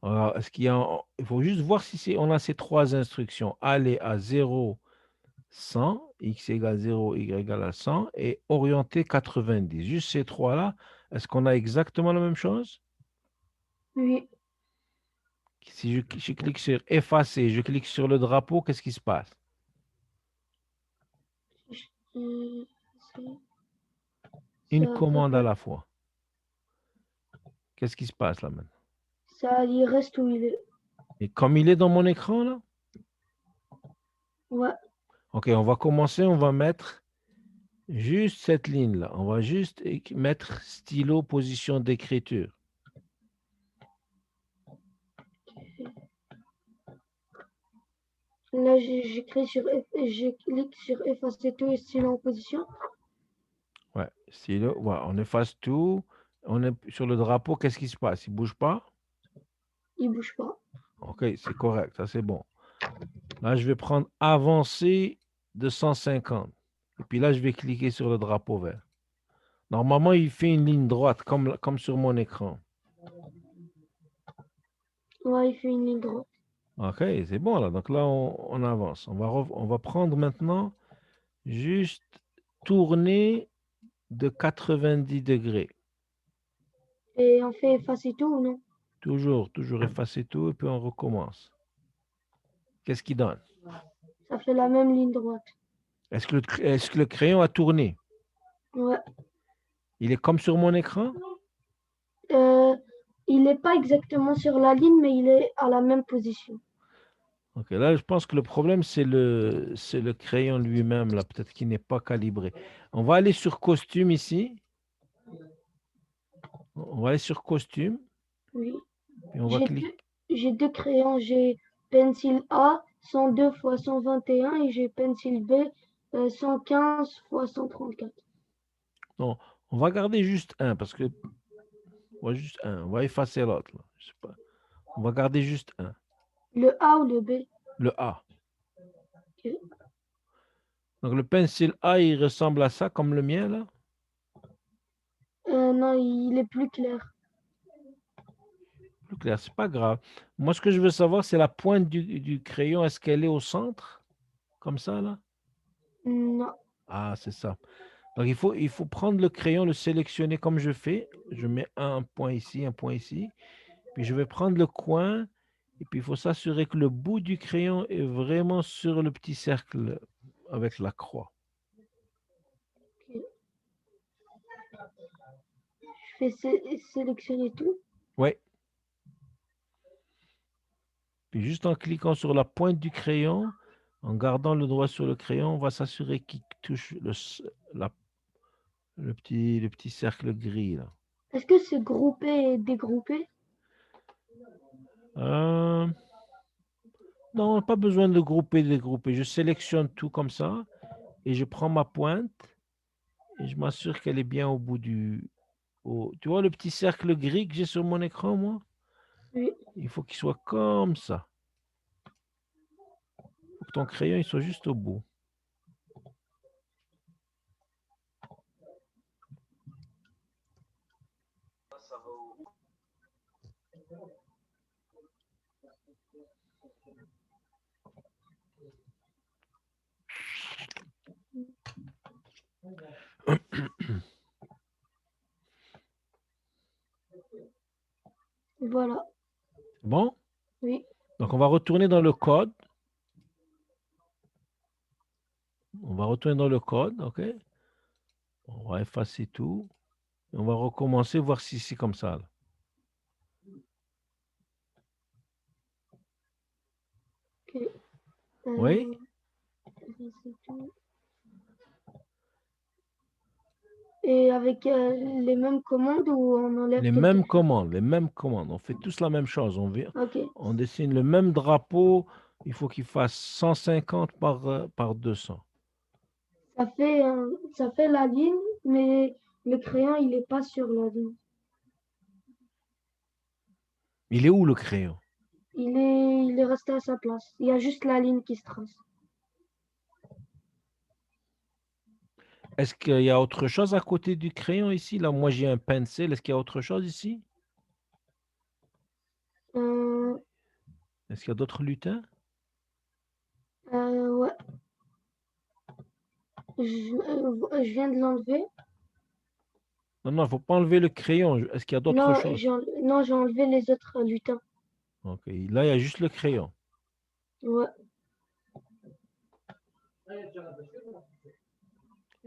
Alors, est-ce qu'il y a il faut juste voir si on a ces trois instructions. Aller à 0, 100, x égale 0, y égale à 100 et orienter 90. Juste ces trois-là, est-ce qu'on a exactement la même chose? Oui. Si je clique sur effacer, je clique sur le drapeau, qu'est-ce qui se passe? Euh, c'est- Une ça commande à fait, la fois. Qu'est-ce qui se passe là maintenant? ça, il reste où il est. Et comme il est dans mon écran là, Ouais. ok, on va commencer, on va mettre juste cette ligne là. On va juste mettre stylo position d'écriture. Là, je clique sur effacer tout et stylo en position. Ouais, stylo, ouais, on efface tout. On est sur le drapeau, qu'est-ce qui se passe? Il bouge pas? Il bouge pas. Ok, c'est correct, ça c'est bon. Là, je vais prendre avancer de 150. Et puis là, je vais cliquer sur le drapeau vert. Normalement, il fait une ligne droite comme sur mon écran. Ouais, il fait une ligne droite. Ok, c'est bon là. Donc là, on avance. On va prendre maintenant juste tourner de 90 degrés. Et on fait effacer tout ou non? Toujours effacer tout et puis on recommence. Qu'est-ce qu'il donne? Ça fait la même ligne droite. Est-ce que le crayon a tourné? Ouais. Il est comme sur mon écran? Euh, il n'est pas exactement sur la ligne, mais il est à la même position. Ok, là, je pense que le problème, c'est le crayon lui-même, là, peut-être qu'il n'est pas calibré. On va aller sur costume ici. On va aller sur costume, Oui. puis on va J'ai cliquer. deux, j'ai deux crayons. J'ai Pencil A 102 x 121 et j'ai Pencil B 115 x 134. Non, on va garder juste un, parce que juste un. On va effacer l'autre, là. Je sais pas. On va garder juste un. Le A ou le B? Le A. Ok. Donc le pencil A, il ressemble à ça, comme le mien, là. Non, il est plus clair. Plus clair, c'est pas grave. Moi, ce que je veux savoir, c'est la pointe du crayon. Est-ce qu'elle est au centre? Comme ça, là? Non. Ah, c'est ça. Donc, il faut prendre le crayon, le sélectionner comme je fais. Je mets un point ici, un point ici. Puis, je vais prendre le coin. Et puis, il faut s'assurer que le bout du crayon est vraiment sur le petit cercle avec la croix. Ok. Je fais sélectionner tout. Oui. Puis, juste en cliquant sur la pointe du crayon, en gardant le doigt sur le crayon, on va s'assurer qu'il touche la- le petit cercle gris, là. Est-ce que c'est groupé et dégroupé? Euh, non, pas besoin de grouper, dégrouper. Je sélectionne tout comme ça et je prends ma pointe et je m'assure qu'elle est bien au bout Tu vois le petit cercle gris que j'ai sur mon écran, moi? Oui. Il faut qu'il soit comme ça. Il faut que ton crayon il soit juste au bout. Voilà. Bon? Oui. Donc, on va retourner dans le code. On va retourner dans le code, OK? On va effacer tout. Et on va recommencer, voir si c'est comme ça, là. Ok. Oui? Et avec les mêmes commandes ou on enlève Les quelque mêmes chose? commandes, les mêmes commandes. On fait tous la même chose. Ok. On dessine le même drapeau. Il faut qu'il fasse 150 par 200. Ça fait la ligne, mais le crayon, il n'est pas sur la ligne. Il est où le crayon? Il est resté à sa place. Il y a juste la ligne qui se trace. Est-ce qu'il y a autre chose à côté du crayon ici? Là, moi, j'ai un pencil. Est-ce qu'il y a autre chose ici? Euh, Est-ce qu'il y a d'autres lutins? ouais. Je viens de l'enlever. Non, non, il ne faut pas enlever le crayon. Est-ce qu'il y a d'autres choses? Non, j'ai enlevé les autres lutins. OK. Là, il y a juste le crayon. Ouais.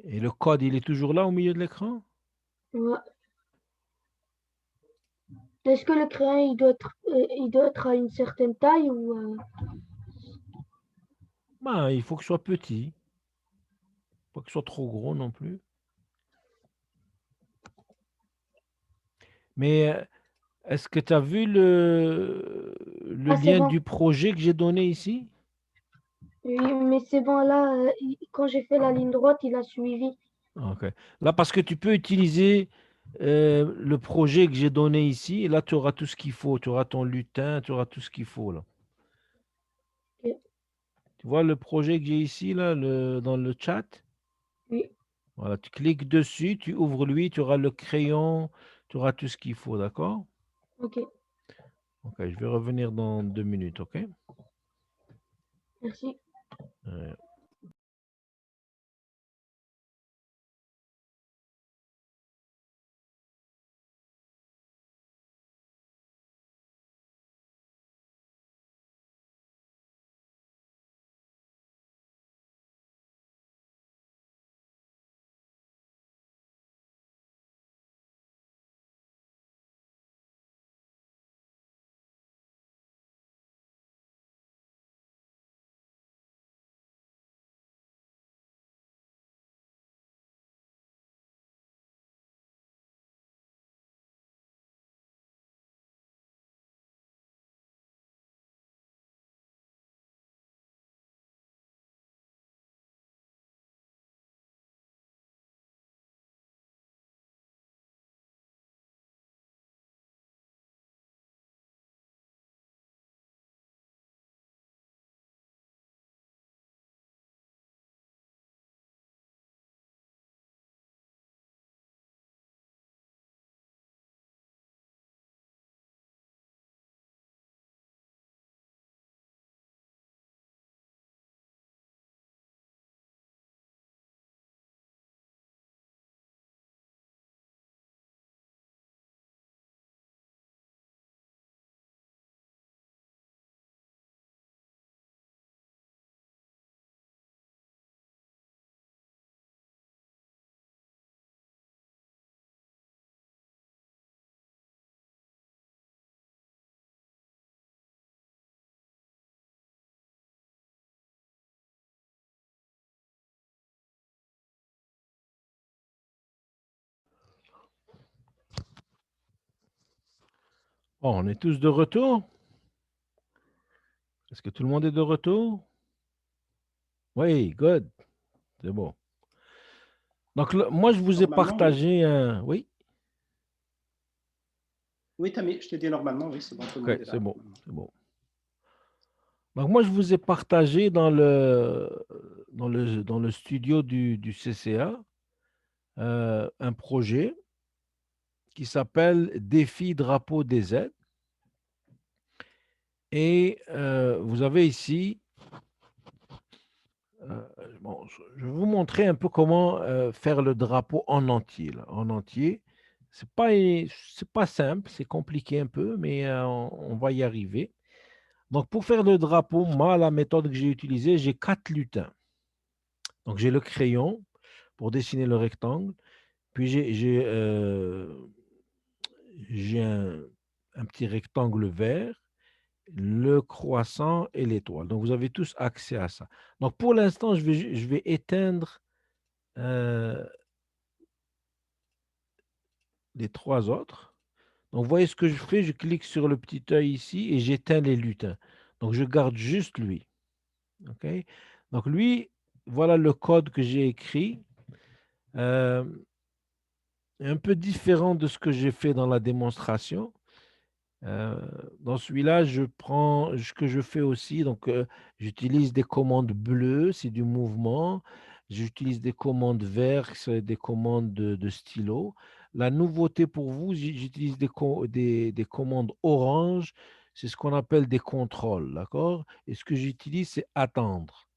Et le code, il est toujours là au milieu de l'écran? Ouais. Est-ce que le crayon, il doit être à une certaine taille ou Ben, il faut que ce soit petit. Pas que ce soit trop gros non plus. Mais est-ce que tu as vu le Ah, c'est lien bon. du projet que j'ai donné ici? Oui, mais c'est bon, là, quand j'ai fait la ligne droite, il a suivi. OK. Là, parce que tu peux utiliser le projet que j'ai donné ici, et là, tu auras tout ce qu'il faut. Tu auras ton lutin, tu auras tout ce qu'il faut là. Ok. Tu vois le projet que j'ai ici, là, dans le chat? Oui, Voilà, tu cliques dessus, tu ouvres lui, tu auras le crayon, tu auras tout ce qu'il faut, d'accord? ok, OK, je vais revenir dans 2 minutes, OK? merci. Euh, Bon, on est tous de retour? Est-ce que tout le monde est de retour? Oui, good. C'est bon. Donc, moi, je vous ai Normalement, oui. partagé un... Oui? Oui, Tammy, je t'ai dit normalement, oui, c'est bon, tout le monde OK, est c'est là. bon. C'est bon. Donc, moi, je vous ai partagé dans le studio du CCA un projet qui s'appelle Défi Drapeau des aides. Et vous avez ici, bon, je vais vous montrer un peu comment faire le drapeau en entier. Là. En entier, c'est pas simple, c'est compliqué un peu, mais on va y arriver. Donc, pour faire le drapeau, moi, la méthode que j'ai utilisée, j'ai 4 lutins. Donc, j'ai le crayon pour dessiner le rectangle. Puis, j'ai un petit rectangle vert, le croissant et l'étoile. Donc, vous avez tous accès à ça. Donc, pour l'instant, je vais éteindre les 3 autres. Donc, vous voyez ce que je fais? Je clique sur le petit œil ici et j'éteins les lutins. Donc, je garde juste lui. OK? Donc, lui, voilà le code que j'ai écrit. Euh, un peu différent de ce que j'ai fait dans la démonstration. Euh, dans celui-là, je prends ce que je fais aussi. Donc, j'utilise des commandes bleues, c'est du mouvement. J'utilise des commandes vertes, c'est des commandes de stylo. La nouveauté pour vous, j'utilise des commandes orange. C'est ce qu'on appelle des contrôles, d'accord? Et ce que j'utilise, c'est attendre.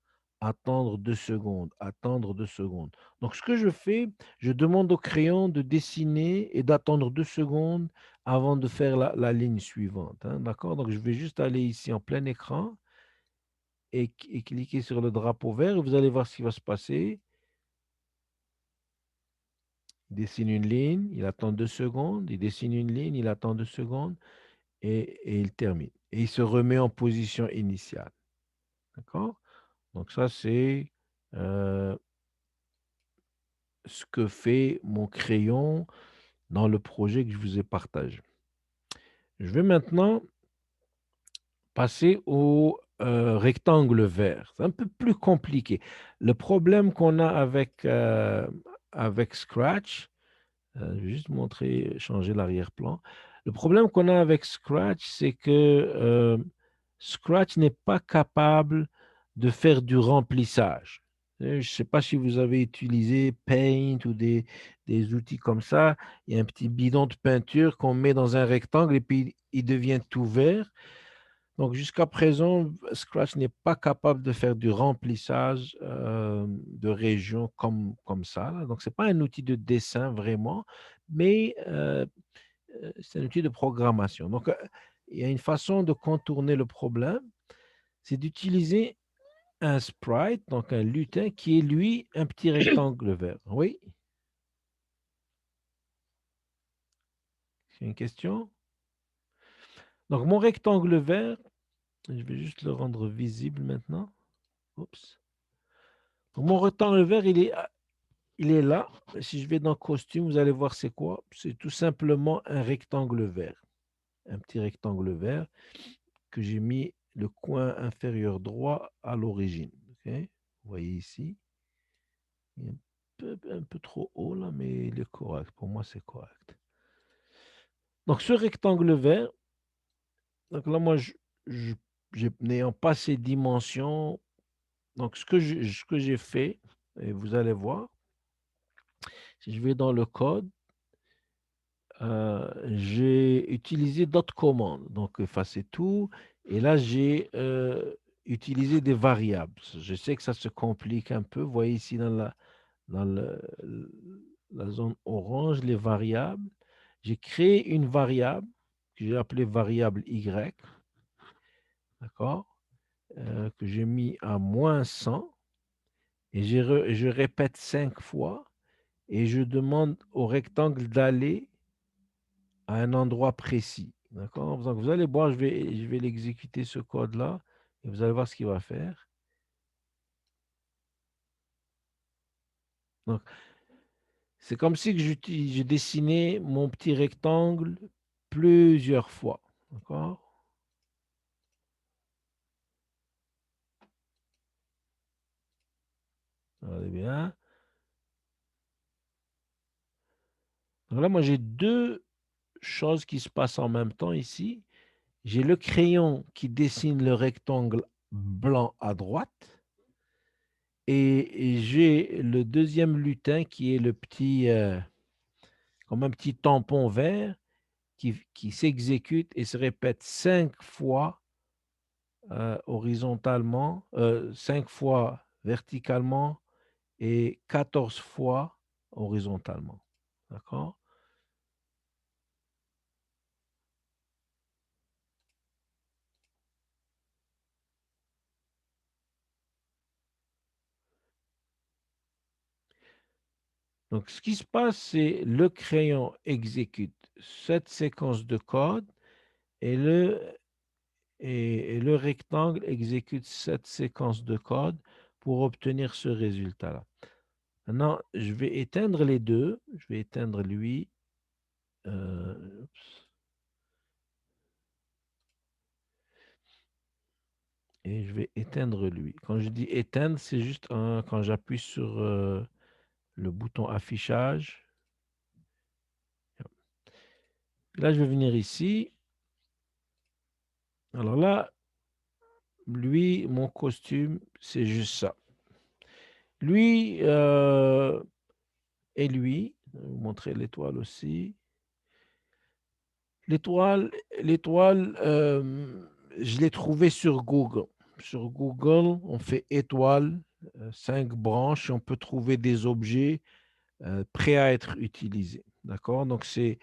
Attendre 2 secondes, attendre 2 secondes. Donc, ce que je fais, je demande au crayon de dessiner et d'attendre 2 secondes avant de faire la ligne suivante, hein, d'accord? Donc, je vais juste aller ici en plein écran et cliquer sur le drapeau vert et vous allez voir ce qui va se passer. Il dessine une ligne, il attend 2 secondes, il dessine une ligne, il attend 2 secondes et il termine. Et il se remet en position initiale, d'accord? Donc, ça, c'est ce que fait mon crayon dans le projet que je vous ai partagé. Je vais maintenant passer au rectangle vert. C'est un peu plus compliqué. Le problème qu'on a avec Scratch, je vais juste montrer, changer l'arrière-plan. Le problème qu'on a avec Scratch, c'est que Scratch n'est pas capable de faire du remplissage. Je ne sais pas si vous avez utilisé Paint ou des outils comme ça. Il y a un petit bidon de peinture qu'on met dans un rectangle et puis il devient tout vert. Donc, jusqu'à présent, Scratch n'est pas capable de faire du remplissage de régions comme ça, là. Donc, ce n'est pas un outil de dessin vraiment, mais c'est un outil de programmation. Donc, il y a une façon de contourner le problème, c'est d'utiliser un sprite, donc un lutin, qui est lui un petit rectangle vert. Oui? C'est une question? Donc, mon rectangle vert, je vais juste le rendre visible maintenant. Oups. Donc, mon rectangle vert, il est là. Si je vais dans costume, vous allez voir c'est quoi. C'est tout simplement un rectangle vert. Un petit rectangle vert que j'ai mis le coin inférieur droit à l'origine. Ok. Vous voyez ici. Il est un peu trop haut là, mais il est correct. Pour moi, c'est correct. Donc, ce rectangle vert, donc là, moi, n'ayant pas ces dimensions, donc ce que j'ai fait, et vous allez voir, si je vais dans le code, j'ai utilisé d'autres commandes. Donc, effacer tout. Et là, j'ai utilisé des variables. Je sais que ça se complique un peu. Vous voyez ici dans la zone orange, les variables. J'ai créé une variable que j'ai appelée variable Y, d'accord, que j'ai mis à -100. Et je répète 5 fois. Et je demande au rectangle d'aller à un endroit précis. D'accord? Donc, vous allez voir, je vais l'exécuter ce code-là et vous allez voir ce qu'il va faire. Donc, c'est comme si que j'ai dessiné mon petit rectangle plusieurs fois. D'accord? Regardez bien. Donc là, moi, j'ai deux choses qui se passent en même temps ici. J'ai le crayon qui dessine le rectangle blanc à droite. Et j'ai le deuxième lutin qui est le petit, comme un petit tampon vert qui s'exécute et se répète 5 fois horizontalement, 5 fois verticalement et 14 fois horizontalement. D'accord? Donc, ce qui se passe, c'est le crayon exécute cette séquence de code et le rectangle exécute cette séquence de code pour obtenir ce résultat-là. Maintenant, je vais éteindre les deux. Je vais éteindre lui. Oups. Et je vais éteindre lui. Quand je dis éteindre, c'est juste quand j'appuie sur le bouton affichage. Là, je vais venir ici. Alors là, lui, mon costume, c'est juste ça. Lui et lui, je vais vous montrer l'étoile aussi. L'étoile, je l'ai trouvée sur Google. Sur Google, on fait étoile, 5 branches, et on peut trouver des objets prêts à être utilisés. D'accord? Donc, c'est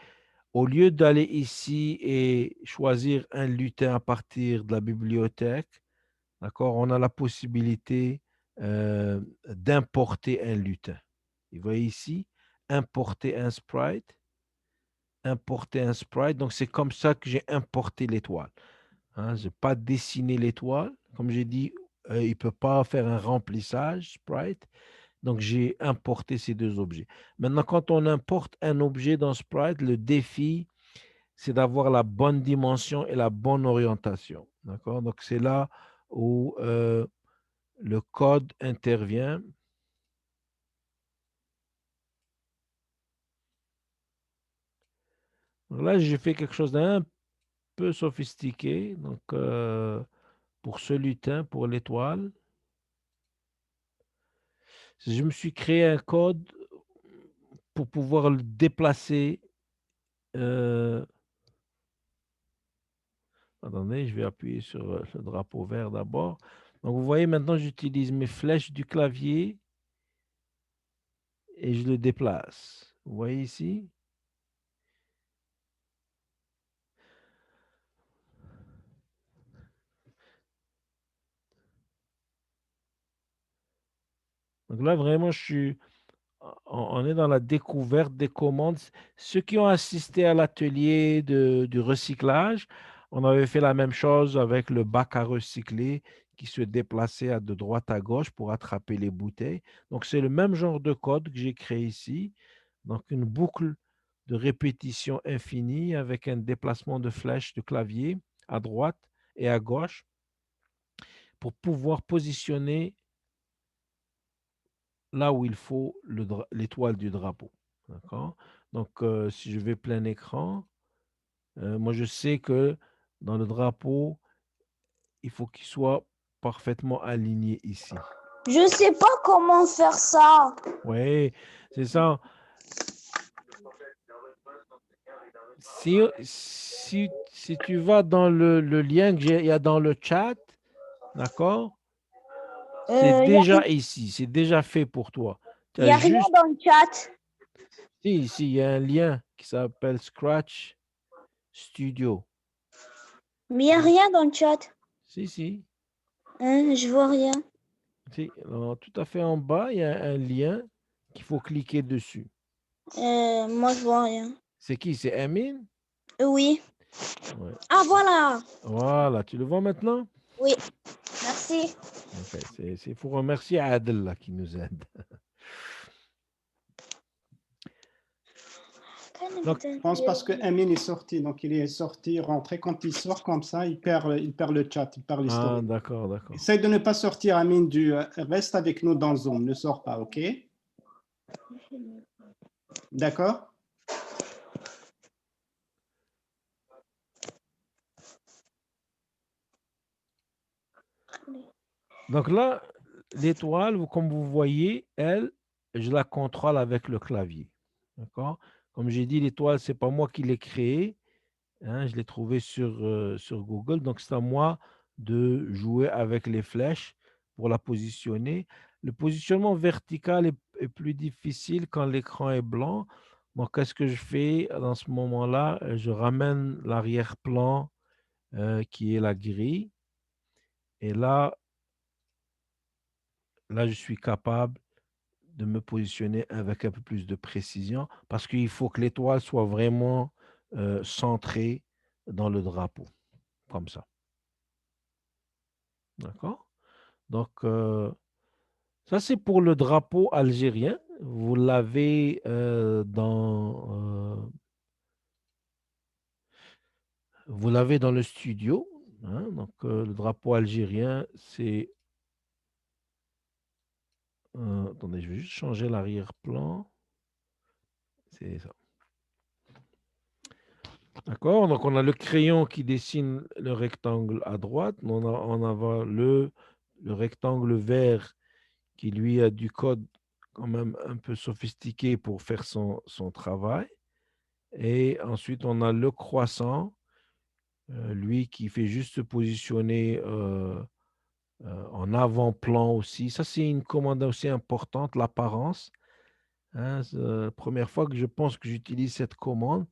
au lieu d'aller ici et choisir un lutin à partir de la bibliothèque, d'accord, on a la possibilité d'importer un lutin. Vous voyez ici, importer un sprite. Importer un sprite. Donc, c'est comme ça que j'ai importé l'étoile. Hein, je n'ai pas dessiné l'étoile. Comme j'ai dit, il ne peut pas faire un remplissage sprite. Donc, j'ai importé ces deux objets. Maintenant, quand on importe un objet dans Sprite, le défi, c'est d'avoir la bonne dimension et la bonne orientation. D'accord? Donc, c'est là où le code intervient. Donc là, j'ai fait quelque chose d'un peu sophistiqué. Donc, pour ce lutin, pour l'étoile, je me suis créé un code pour pouvoir le déplacer. Attendez, je vais appuyer sur le drapeau vert d'abord. Donc, vous voyez, maintenant, j'utilise mes flèches du clavier et je le déplace. Vous voyez ici? Donc là, vraiment, on est dans la découverte des commandes. Ceux qui ont assisté à l'atelier du recyclage, on avait fait la même chose avec le bac à recycler qui se déplaçait de droite à gauche pour attraper les bouteilles. Donc, c'est le même genre de code que j'ai créé ici. Donc, une boucle de répétition infinie avec un déplacement de flèches de clavier à droite et à gauche pour pouvoir positionner là où il faut l'étoile du drapeau. D'accord? Donc, si je vais plein écran, moi, je sais que dans le drapeau, il faut qu'il soit parfaitement aligné ici. Je sais pas comment faire ça. Oui, c'est ça. Si tu vas dans le lien qu'il y a dans le chat, d'accord? C'est Il déjà ici, c'est déjà fait pour toi. Tu n'y as a rien juste, dans le chat. si, ici, il y a un lien qui s'appelle Scratch Studio. Mais il n'y a rien dans le chat. Si. Hein, je vois rien. Si, alors, tout à fait en bas, il y a un lien qu'il faut cliquer dessus. Moi, je vois rien. C'est qui? C'est Amine? Oui. Ouais. Ah, voilà. Voilà, tu le vois maintenant? Oui. Merci. Ok, il faut remercier Adel là, qui nous aide. Donc, Je pense parce que Amine est sorti, donc il est sorti, rentré. Quand il sort comme ça, il perd le chat, il perd ah, l'historique. d'accord. Essaye de ne pas sortir, Amine, reste avec nous dans Zoom, ne sors pas, ok? D'accord? Donc là, l'étoile, comme vous voyez, elle, je la contrôle avec le clavier. D'accord? Comme j'ai dit, l'étoile, ce n'est pas moi qui l'ai créée. Hein, je l'ai trouvé sur Google. Donc, c'est à moi de jouer avec les flèches pour la positionner. Le positionnement vertical est plus difficile quand l'écran est blanc. Donc, qu'est-ce que je fais dans ce moment-là? Je ramène l'arrière-plan qui est la grille. Et là, je suis capable de me positionner avec un peu plus de précision parce qu'il faut que l'étoile soit vraiment centrée dans le drapeau, comme ça. D'accord? Donc, ça, c'est pour le drapeau algérien. Vous l'avez vous l'avez dans le studio. Hein. Donc, le drapeau algérien, c'est... attendez, je vais juste changer l'arrière-plan. C'est ça. D'accord? Donc, on a le crayon qui dessine le rectangle à droite. On a le rectangle vert qui, lui, a du code quand même un peu sophistiqué pour faire son travail. Et ensuite, on a le croissant, lui, qui fait juste se positionner en avant-plan aussi. Ça, c'est une commande aussi importante, l'apparence. Hein. C'est la première fois que je pense que j'utilise cette commande.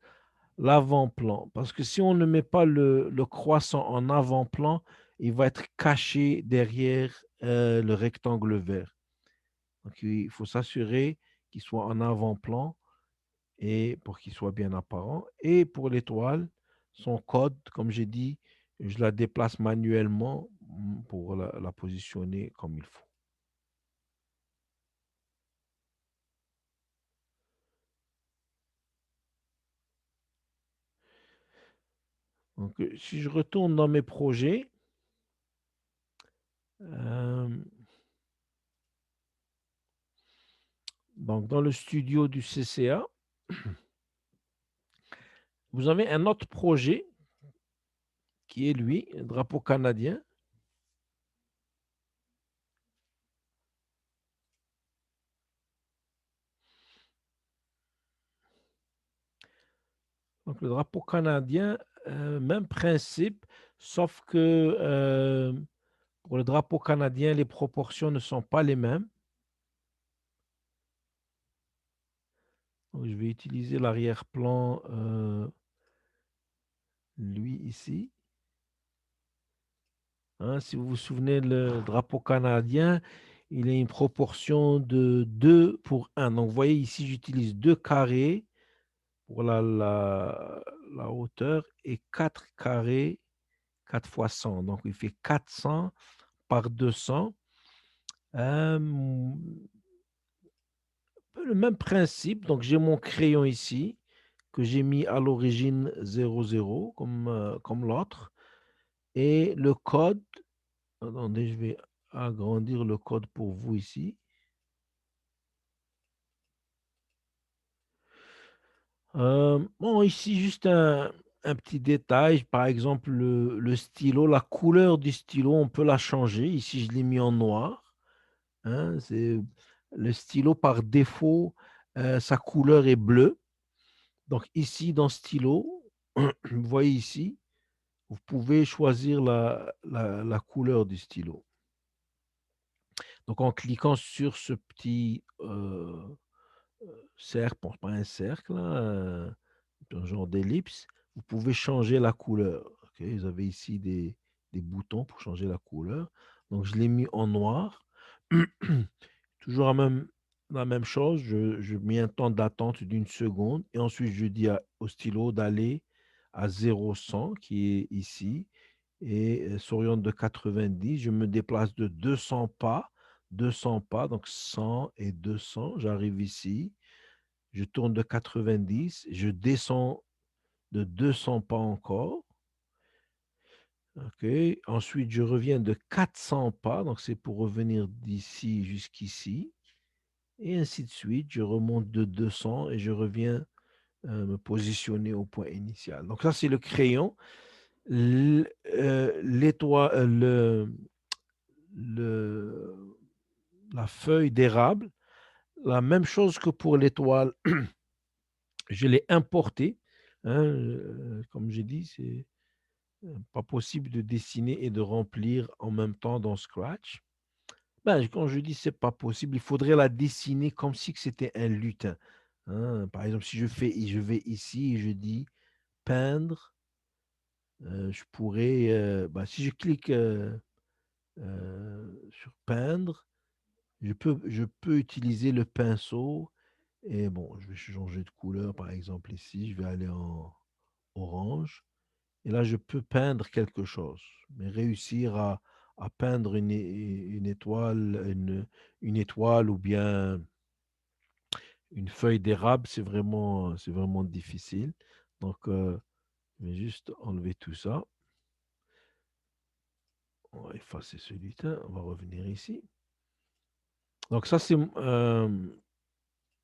L'avant-plan. Parce que si on ne met pas le croissant en avant-plan, il va être caché derrière le rectangle vert. Donc, il faut s'assurer qu'il soit en avant-plan et pour qu'il soit bien apparent. Et pour l'étoile, son code, comme j'ai dit, je la déplace manuellement pour la positionner comme il faut. Donc, si je retourne dans mes projets, donc dans le studio du CCA, vous avez un autre projet qui est lui, un drapeau canadien. Donc, le drapeau canadien, même principe, sauf que pour le drapeau canadien, les proportions ne sont pas les mêmes. Donc, je vais utiliser l'arrière-plan, lui ici. Hein, si vous vous souvenez, le drapeau canadien, il a une proportion de 2 pour 1. Donc, vous voyez ici, j'utilise 2 carrés pour la hauteur et 4 carrés, 4 fois 100. Donc, il fait 400 par 200. Le même principe. Donc, j'ai mon crayon ici que j'ai mis à l'origine 00 comme l'autre. Et le code, attendez, je vais agrandir le code pour vous ici. Bon, ici, juste un petit détail. Par exemple, le stylo, la couleur du stylo, on peut la changer. Ici, je l'ai mis en noir. Hein, c'est le stylo, par défaut, sa couleur est bleue. Donc, ici, dans stylo, vous voyez ici, vous pouvez choisir la couleur du stylo. Donc, en cliquant sur ce petit cercle, bon, pas un cercle, là, un genre d'ellipse, vous pouvez changer la couleur. Ok. Vous avez ici des boutons pour changer la couleur. Donc, je l'ai mis en noir. Toujours la même chose, je mets un temps d'attente d'une seconde et ensuite je dis au stylo d'aller à 0,100 qui est ici et s'oriente de 90. Je me déplace de 200 pas, donc 100 et 200. J'arrive ici, je tourne de 90, je descends de 200 pas encore. OK. Ensuite, je reviens de 400 pas, donc c'est pour revenir d'ici jusqu'ici. Et ainsi de suite, je remonte de 200 et je reviens me positionner au point initial. Donc ça, c'est le crayon. La feuille d'érable, la même chose que pour l'étoile, je l'ai importée. Hein, comme j'ai dit, c'est pas possible de dessiner et de remplir en même temps dans Scratch. Ben, quand je dis c'est pas possible, il faudrait la dessiner comme si c'était un lutin. Hein. Par exemple, si je vais ici et je dis peindre, je pourrais, ben, si je clique sur peindre, je peux utiliser le pinceau et bon, je vais changer de couleur, par exemple ici, je vais aller en orange. Et là, je peux peindre quelque chose, mais réussir à peindre une étoile, une étoile ou bien une feuille d'érable, c'est vraiment difficile. Donc, je vais juste enlever tout ça. On va effacer celui-là. On va revenir ici. Donc, ça, c'est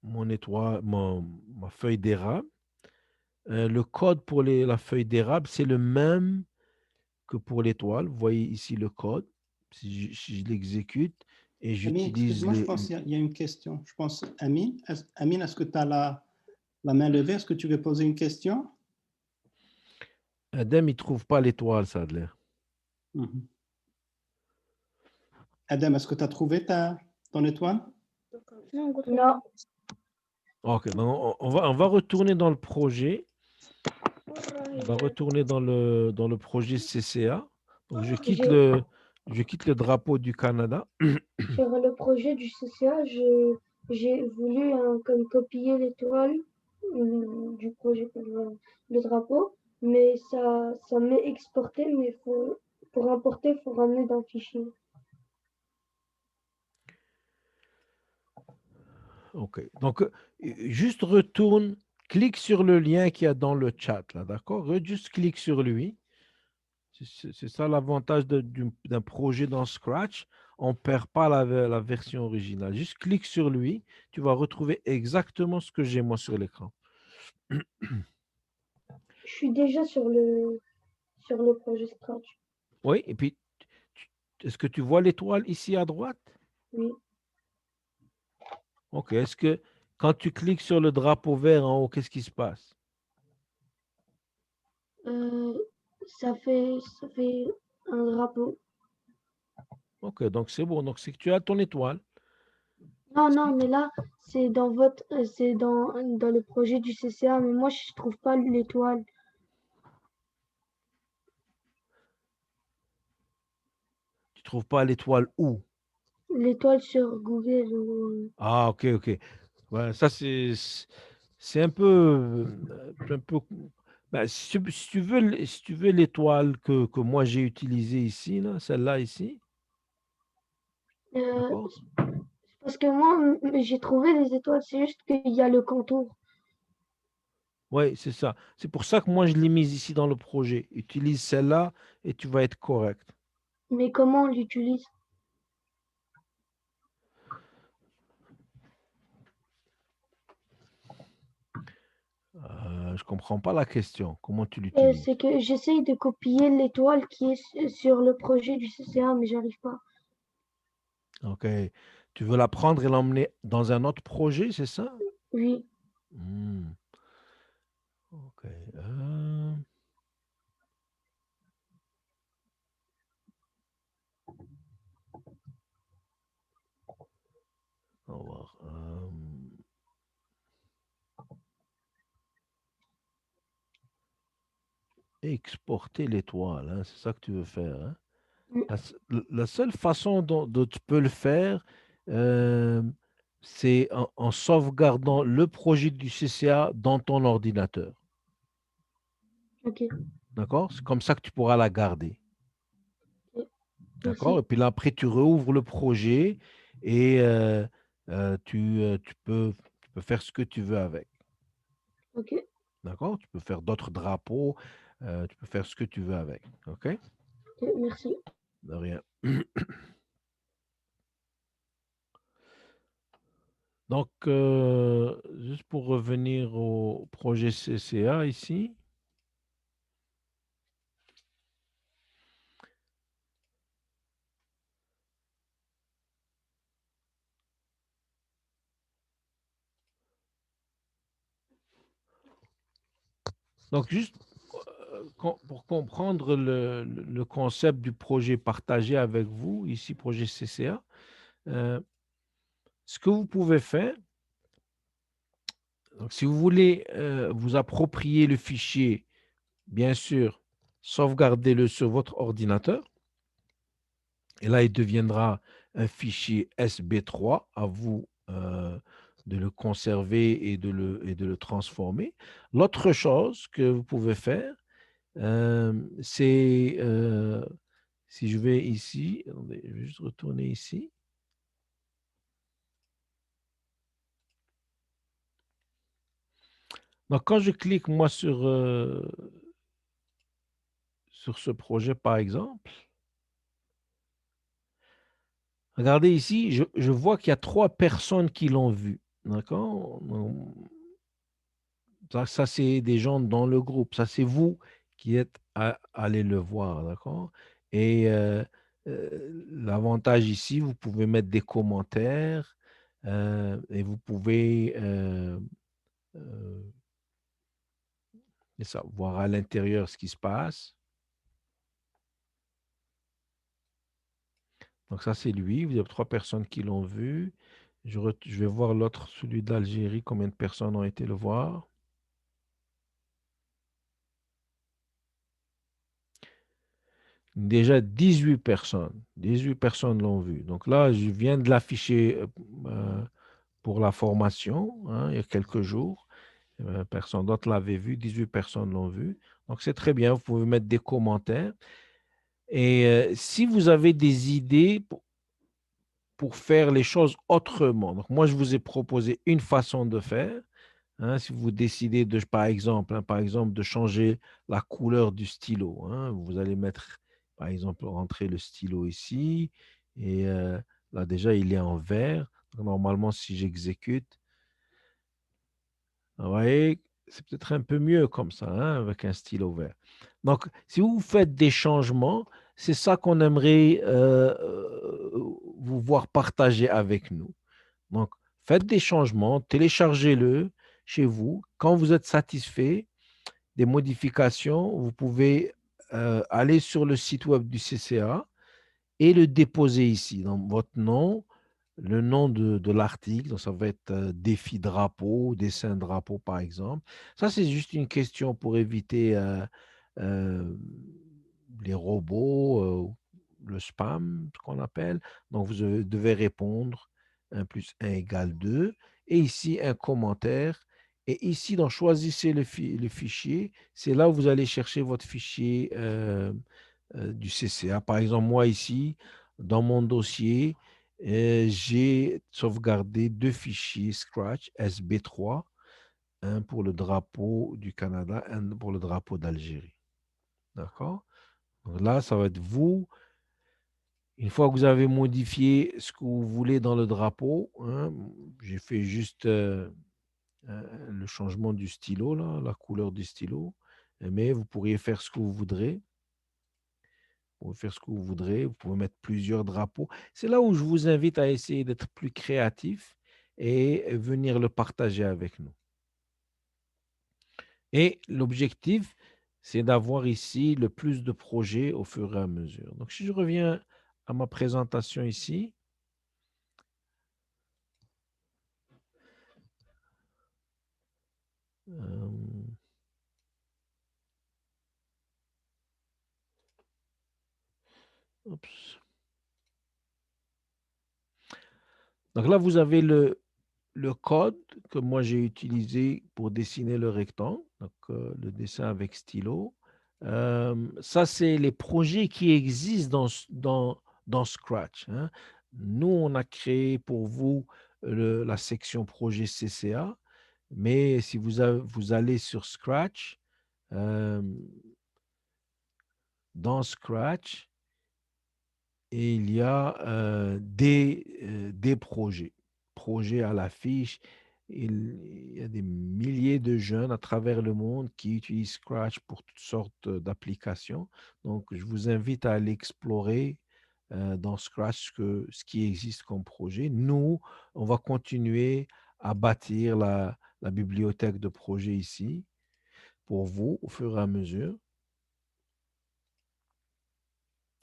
mon étoile, ma feuille d'érable. Le code pour la feuille d'érable, c'est le même que pour l'étoile. Vous voyez ici le code. Si je l'exécute et Amine, j'utilise excuse-moi, je pense qu'il y a une question. Je pense, Amine, Amine, est-ce que tu as la main levée? Est-ce que tu veux poser une question? Adam, il ne trouve pas l'étoile, ça a l'air. Mhm. Adam, est-ce que tu as trouvé ton étoile? Non. Ok, donc on va retourner dans le projet. On va retourner dans le projet CCA. Donc, je quitte le drapeau du Canada. Sur le projet du CCA, j'ai voulu comme copier l'étoile du projet pour le drapeau, mais ça m'est exporté, mais pour importer, il faut ramener dans le fichier. Ok, donc juste retourne, clique sur le lien qu'il y a dans le chat, là, d'accord? Juste clique sur lui. C'est ça l'avantage d'un projet dans Scratch. On ne perd pas la version originale. Juste clique sur lui. Tu vas retrouver exactement ce que j'ai moi sur l'écran. Je suis déjà sur le projet Scratch. Oui, et puis, est-ce que tu vois l'étoile ici à droite? Oui. Ok, est-ce que quand tu cliques sur le drapeau vert en haut, qu'est-ce qui se passe? Ça fait un drapeau. Ok, donc c'est bon. Donc c'est que tu as ton étoile. Non, mais là, c'est dans le projet du CCA, mais moi, je trouve pas l'étoile. Tu ne trouves pas l'étoile où? L'étoile sur Google ou... Ah, ok, ok. Ouais, ça, c'est un peu. Ben, si tu veux l'étoile que moi j'ai utilisée ici, là, celle-là ici, Euh, d'accord? parce que moi, j'ai trouvé les étoiles, c'est juste qu'il y a le contour. Oui, c'est ça. C'est pour ça que moi je l'ai mise ici dans le projet. Utilise celle-là et tu vas être correct. Mais comment on l'utilise? Je comprends pas la question. Comment tu l'utilises? C'est que j'essaye de copier l'étoile qui est sur le projet du CCA, mais j'arrive pas. Ok. Tu veux la prendre et l'emmener dans un autre projet, c'est ça? Oui, Hmm. Ok. On va voir. Exporter l'étoile, hein, c'est ça que tu veux faire, hein? oui, La seule façon dont tu peux le faire, euh, c'est en sauvegardant le projet du CCA dans ton ordinateur. ok, D'accord? C'est comme ça que tu pourras la garder. ok. D'accord? Merci. Et puis là, après, tu rouvres le projet et tu peux faire ce que tu veux avec. Ok, D'accord? Tu peux faire d'autres drapeaux, tu peux faire ce que tu veux avec. OK? ok, merci. De rien. Donc, juste pour revenir au projet CCA ici. Donc, juste pour comprendre le concept du projet partagé avec vous, ici, projet CCA, ce que vous pouvez faire, donc, si vous voulez vous approprier le fichier, bien sûr, sauvegardez-le sur votre ordinateur. Et là, il deviendra un fichier SB3, à vous de le conserver et de le transformer. L'autre chose que vous pouvez faire, c'est, si je vais ici, attendez, je vais juste retourner ici. Donc, quand je clique, moi, sur ce projet, par exemple, regardez ici, je vois qu'il y a 3 personnes qui l'ont vu. D'accord? Ça, c'est des gens dans le groupe. Ça, c'est vous qui êtes allés le voir. D'accord? Et l'avantage ici, vous pouvez mettre des commentaires et vous pouvez c'est ça, voir à l'intérieur ce qui se passe. Donc ça, c'est lui. Vous avez 3 personnes qui l'ont vu. Je vais voir l'autre, celui d'Algérie, combien de personnes ont été le voir. Déjà 18 personnes. 18 personnes l'ont vu. Donc là, je viens de l'afficher pour la formation, hein, il y a quelques jours. Personne d'autre l'avait vu, 18 personnes l'ont vu. Donc c'est très bien, vous pouvez mettre des commentaires. Et si vous avez des idées pour faire les choses autrement, donc moi je vous ai proposé une façon de faire. Hein, si vous décidez de, par exemple, de changer la couleur du stylo, hein, vous allez mettre, par exemple, rentrer le stylo ici, et là déjà il est en vert. Donc, normalement, si j'exécute, vous voyez, c'est peut-être un peu mieux comme ça, hein, avec un stylo vert. Donc, si vous faites des changements, c'est ça qu'on aimerait vous voir partager avec nous. Donc, faites des changements, téléchargez-le chez vous. Quand vous êtes satisfait des modifications, vous pouvez aller sur le site web du CCA et le déposer ici, dans votre nom, le nom de l'article. Donc, ça va être défi drapeau, dessin drapeau, par exemple. Ça, c'est juste une question pour éviter euh, les robots, le spam, ce qu'on appelle. Donc, vous devez répondre 1 plus 1 égale 2. Et ici, un commentaire. Et ici, donc, choisissez le fichier. C'est là où vous allez chercher votre fichier du CCA. Par exemple, moi ici, dans mon dossier, j'ai sauvegardé 2 fichiers Scratch SB3, un pour le drapeau du Canada, un pour le drapeau d'Algérie. D'accord? Donc là, ça va être vous. Une fois que vous avez modifié ce que vous voulez dans le drapeau, hein, j'ai fait juste le changement du stylo, là, la couleur du stylo, mais vous pourriez faire ce que vous voudrez. Vous pouvez faire ce que vous voudrez, vous pouvez mettre plusieurs drapeaux. C'est là où je vous invite à essayer d'être plus créatif et venir le partager avec nous. Et l'objectif, c'est d'avoir ici le plus de projets au fur et à mesure. Donc, si je reviens à ma présentation ici, euh, oups. Donc là, vous avez le code que moi j'ai utilisé pour dessiner le rectangle, donc le dessin avec stylo. Ça, c'est les projets qui existent dans Scratch, hein. Nous, on a créé pour vous la section projet CCA, mais si vous allez sur Scratch, euh, dans Scratch, et il y a des projets, projets à l'affiche. Il y a des milliers de jeunes à travers le monde qui utilisent Scratch pour toutes sortes d'applications. Donc, je vous invite à aller explorer dans Scratch ce qui existe comme projet. Nous, on va continuer à bâtir la bibliothèque de projets ici pour vous au fur et à mesure.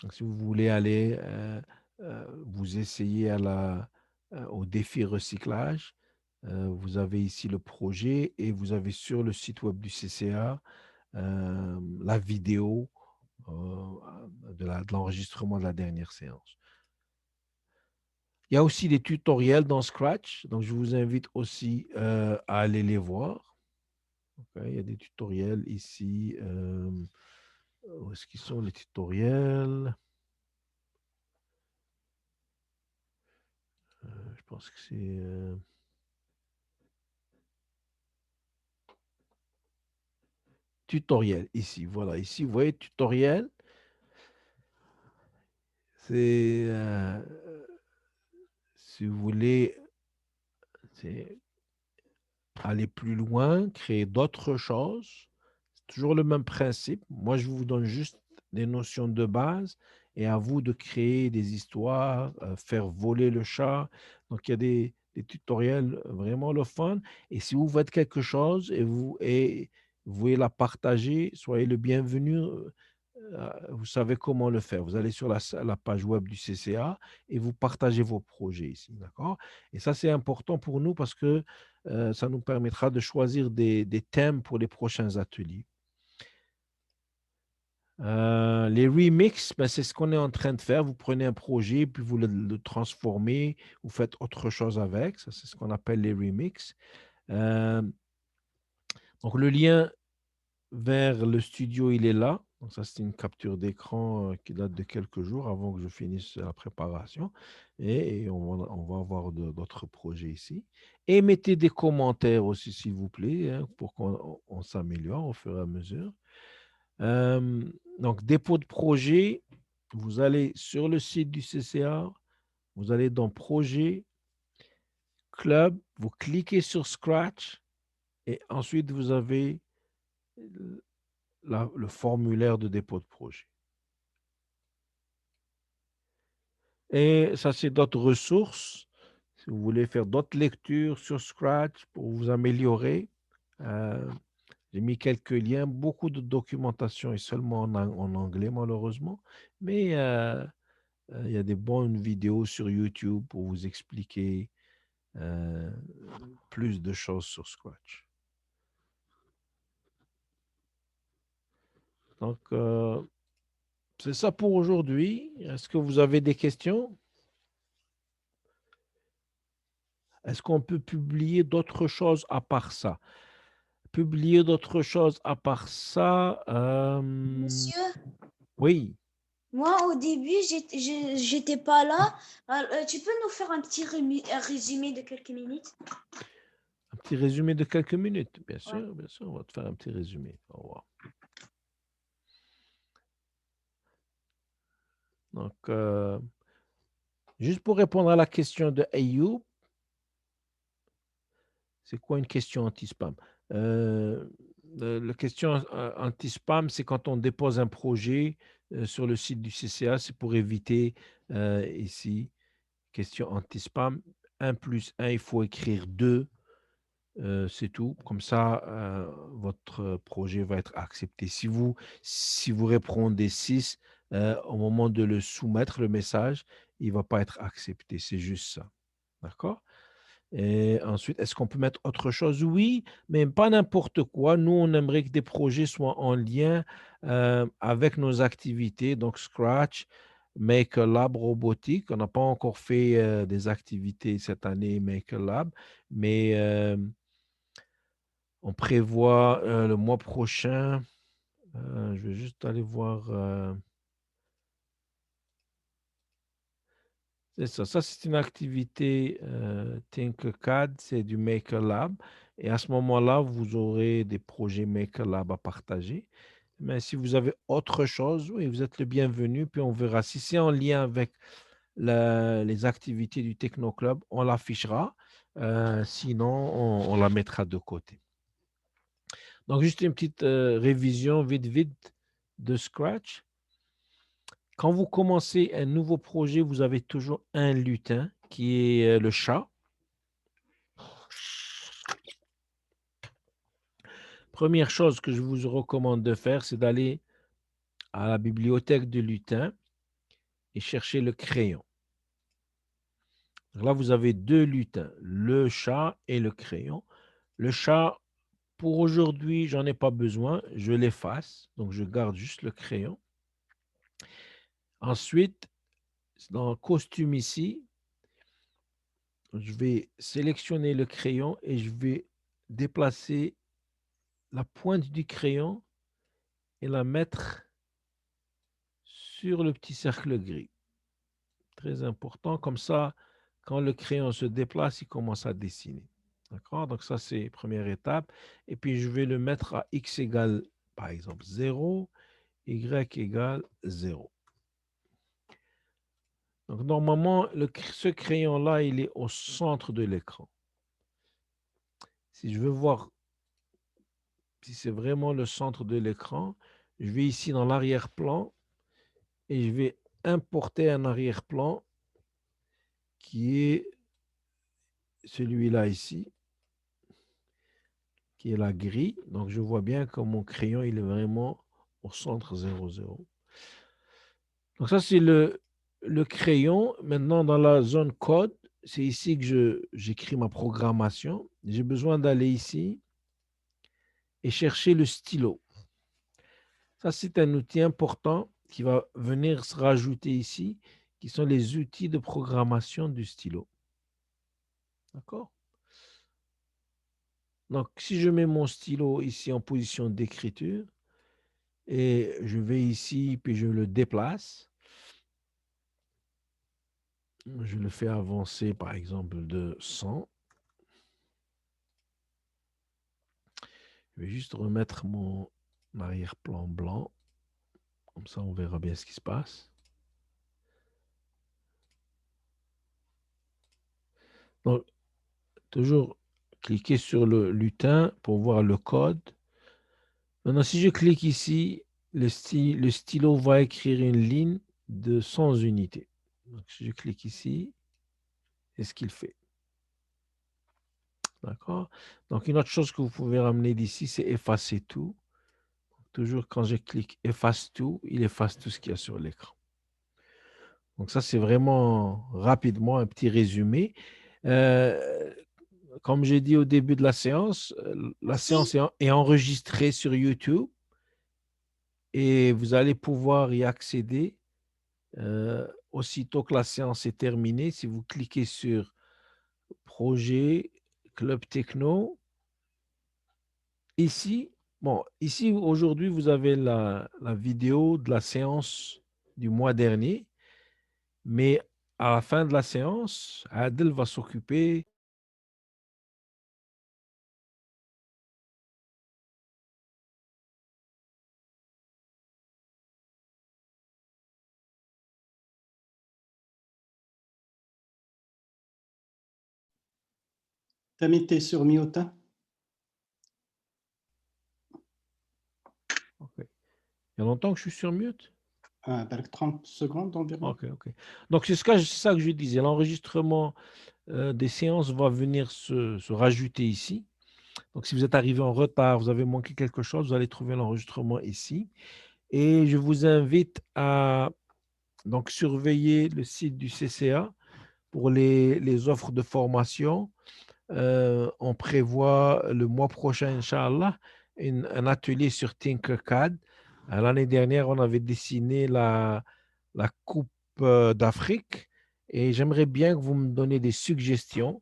Donc, si vous voulez aller vous essayer au défi recyclage, vous avez ici le projet et vous avez sur le site web du CCA la vidéo de l'enregistrement de la dernière séance. Il y a aussi des tutoriels dans Scratch, donc je vous invite aussi à aller les voir. Ok, il y a des tutoriels ici. Où est-ce qu'ils sont les tutoriels? Je pense que c'est... tutoriel, ici. Voilà, ici, vous voyez, tutoriel. C'est... si vous voulez aller plus loin, créer d'autres choses, c'est toujours le même principe. Moi, je vous donne juste des notions de base et à vous de créer des histoires, faire voler le chat. Donc, il y a des tutoriels vraiment le fun. Et si vous faites quelque chose et vous voulez la partager, soyez le bienvenu. Vous savez comment le faire. Vous allez sur la page web du CCA et vous partagez vos projets ici, d'accord? Et ça, c'est important pour nous parce que ça nous permettra de choisir des thèmes pour les prochains ateliers. Les remixes, ben, c'est ce qu'on est en train de faire. Vous prenez un projet, puis vous le transformez, vous faites autre chose avec. Ça, c'est ce qu'on appelle les remixes. Donc, le lien vers le studio, il est là. Donc, ça, c'est une capture d'écran qui date de quelques jours avant que je finisse la préparation. Et on va avoir d'autres projets ici. Et mettez des commentaires aussi, s'il vous plaît, hein, pour qu'on s'améliore au fur et à mesure. Donc, dépôt de projet, vous allez sur le site du CCA, vous allez dans Projet, Club, vous cliquez sur Scratch et ensuite vous avez le formulaire de dépôt de projet. Et ça, c'est d'autres ressources. Si vous voulez faire d'autres lectures sur Scratch pour vous améliorer, j'ai mis quelques liens, beaucoup de documentation est seulement en anglais malheureusement, mais il y a des bonnes vidéos sur YouTube pour vous expliquer plus de choses sur Scratch. Donc, c'est ça pour aujourd'hui. Est-ce que vous avez des questions? Est-ce qu'on peut publier d'autres choses à part ça? Publier d'autres choses à part ça? Monsieur, Oui. moi au début, j'étais pas là. Alors, tu peux nous faire un petit résumé de quelques minutes? Un petit résumé de quelques minutes. Bien Ouais. sûr, on va te faire un petit résumé. Au revoir. Donc, juste pour répondre à la question de Ayoub, c'est quoi une question anti-spam? La question anti-spam, c'est quand on dépose un projet sur le site du CCA, c'est pour éviter ici, question anti-spam, 1 plus 1, il faut écrire 2, c'est tout. Comme ça, votre projet va être accepté. Si vous répondez 6, au moment de le soumettre, le message, il ne va pas être accepté. C'est juste ça. D'accord? Et ensuite, est-ce qu'on peut mettre autre chose? Oui, mais pas n'importe quoi. Nous, on aimerait que des projets soient en lien avec nos activités, donc Scratch, Maker Lab robotique. On n'a pas encore fait des activités cette année Maker Lab, mais on prévoit le mois prochain. Je vais juste aller voir. C'est ça. Ça, c'est une activité Tinkercad, c'est du Maker Lab. Et à ce moment-là, vous aurez des projets Maker Lab à partager. Mais si vous avez autre chose, oui, vous êtes le bienvenu. Puis on verra. Si c'est en lien avec les activités du Techno Club, on l'affichera. Sinon, on la mettra de côté. Donc, juste une petite révision vite de Scratch. Quand vous commencez un nouveau projet, vous avez toujours un lutin qui est le chat. Première chose que je vous recommande de faire, c'est d'aller à la bibliothèque de lutin et chercher le crayon. Là, vous avez 2 lutins, le chat et le crayon. Le chat, pour aujourd'hui, j'en ai pas besoin, je l'efface, donc je garde juste le crayon. Ensuite, dans le costume ici, Je vais sélectionner le crayon et je vais déplacer la pointe du crayon et la mettre sur le petit cercle gris. Très important. Comme ça, quand le crayon se déplace, il commence à dessiner. D'accord? Donc ça, c'est première étape. Et puis, je vais le mettre à x égale, par exemple, 0, y égale 0. Donc, normalement, ce crayon-là, il est au centre de l'écran. Si je veux voir si c'est vraiment le centre de l'écran, je vais ici dans l'arrière-plan et je vais importer un arrière-plan qui est celui-là ici, qui est la grille. Donc, je vois bien que mon crayon, il est vraiment au centre 0, 0. Donc, ça, c'est le crayon. Maintenant, dans la zone code, c'est ici que j'écris ma programmation. J'ai besoin d'aller ici et chercher le stylo. Ça, c'est un outil important qui va venir se rajouter ici, qui sont les outils de programmation du stylo. D'accord? Donc, si je mets mon stylo ici en position d'écriture, et je vais ici, puis je le déplace, je le fais avancer, par exemple, de 100. Je vais juste remettre mon arrière-plan blanc. Comme ça, on verra bien ce qui se passe. Donc, toujours cliquer sur le lutin pour voir le code. Maintenant, si je clique ici, le stylo va écrire une ligne de 100 unités. Donc, si je clique ici, c'est ce qu'il fait. D'accord? Donc, une autre chose que vous pouvez ramener d'ici, c'est effacer tout. Toujours quand je clique efface tout, il efface tout ce qu'il y a sur l'écran. Donc, ça, c'est vraiment rapidement un petit résumé. Comme j'ai dit au début de la séance Merci. est enregistrée sur YouTube et vous allez pouvoir y accéder aussitôt que la séance est terminée. Si vous cliquez sur Projet Club Techno, ici, ici aujourd'hui, vous avez la vidéo de la séance du mois dernier, mais à la fin de la séance, Adel va s'occuper Tammy, tu es sur mute. Ok. Il y a longtemps que je suis sur mute? Avec 30 secondes environ. Ok. Donc, c'est ça que je disais. L'enregistrement des séances va venir se rajouter ici. Donc, si vous êtes arrivé en retard, vous avez manqué quelque chose, vous allez trouver l'enregistrement ici. Et je vous invite à donc, surveiller le site du CCA pour les offres de formation. On prévoit le mois prochain, Inch'Allah, un atelier sur Tinkercad. L'année dernière, on avait dessiné la Coupe d'Afrique et j'aimerais bien que vous me donniez des suggestions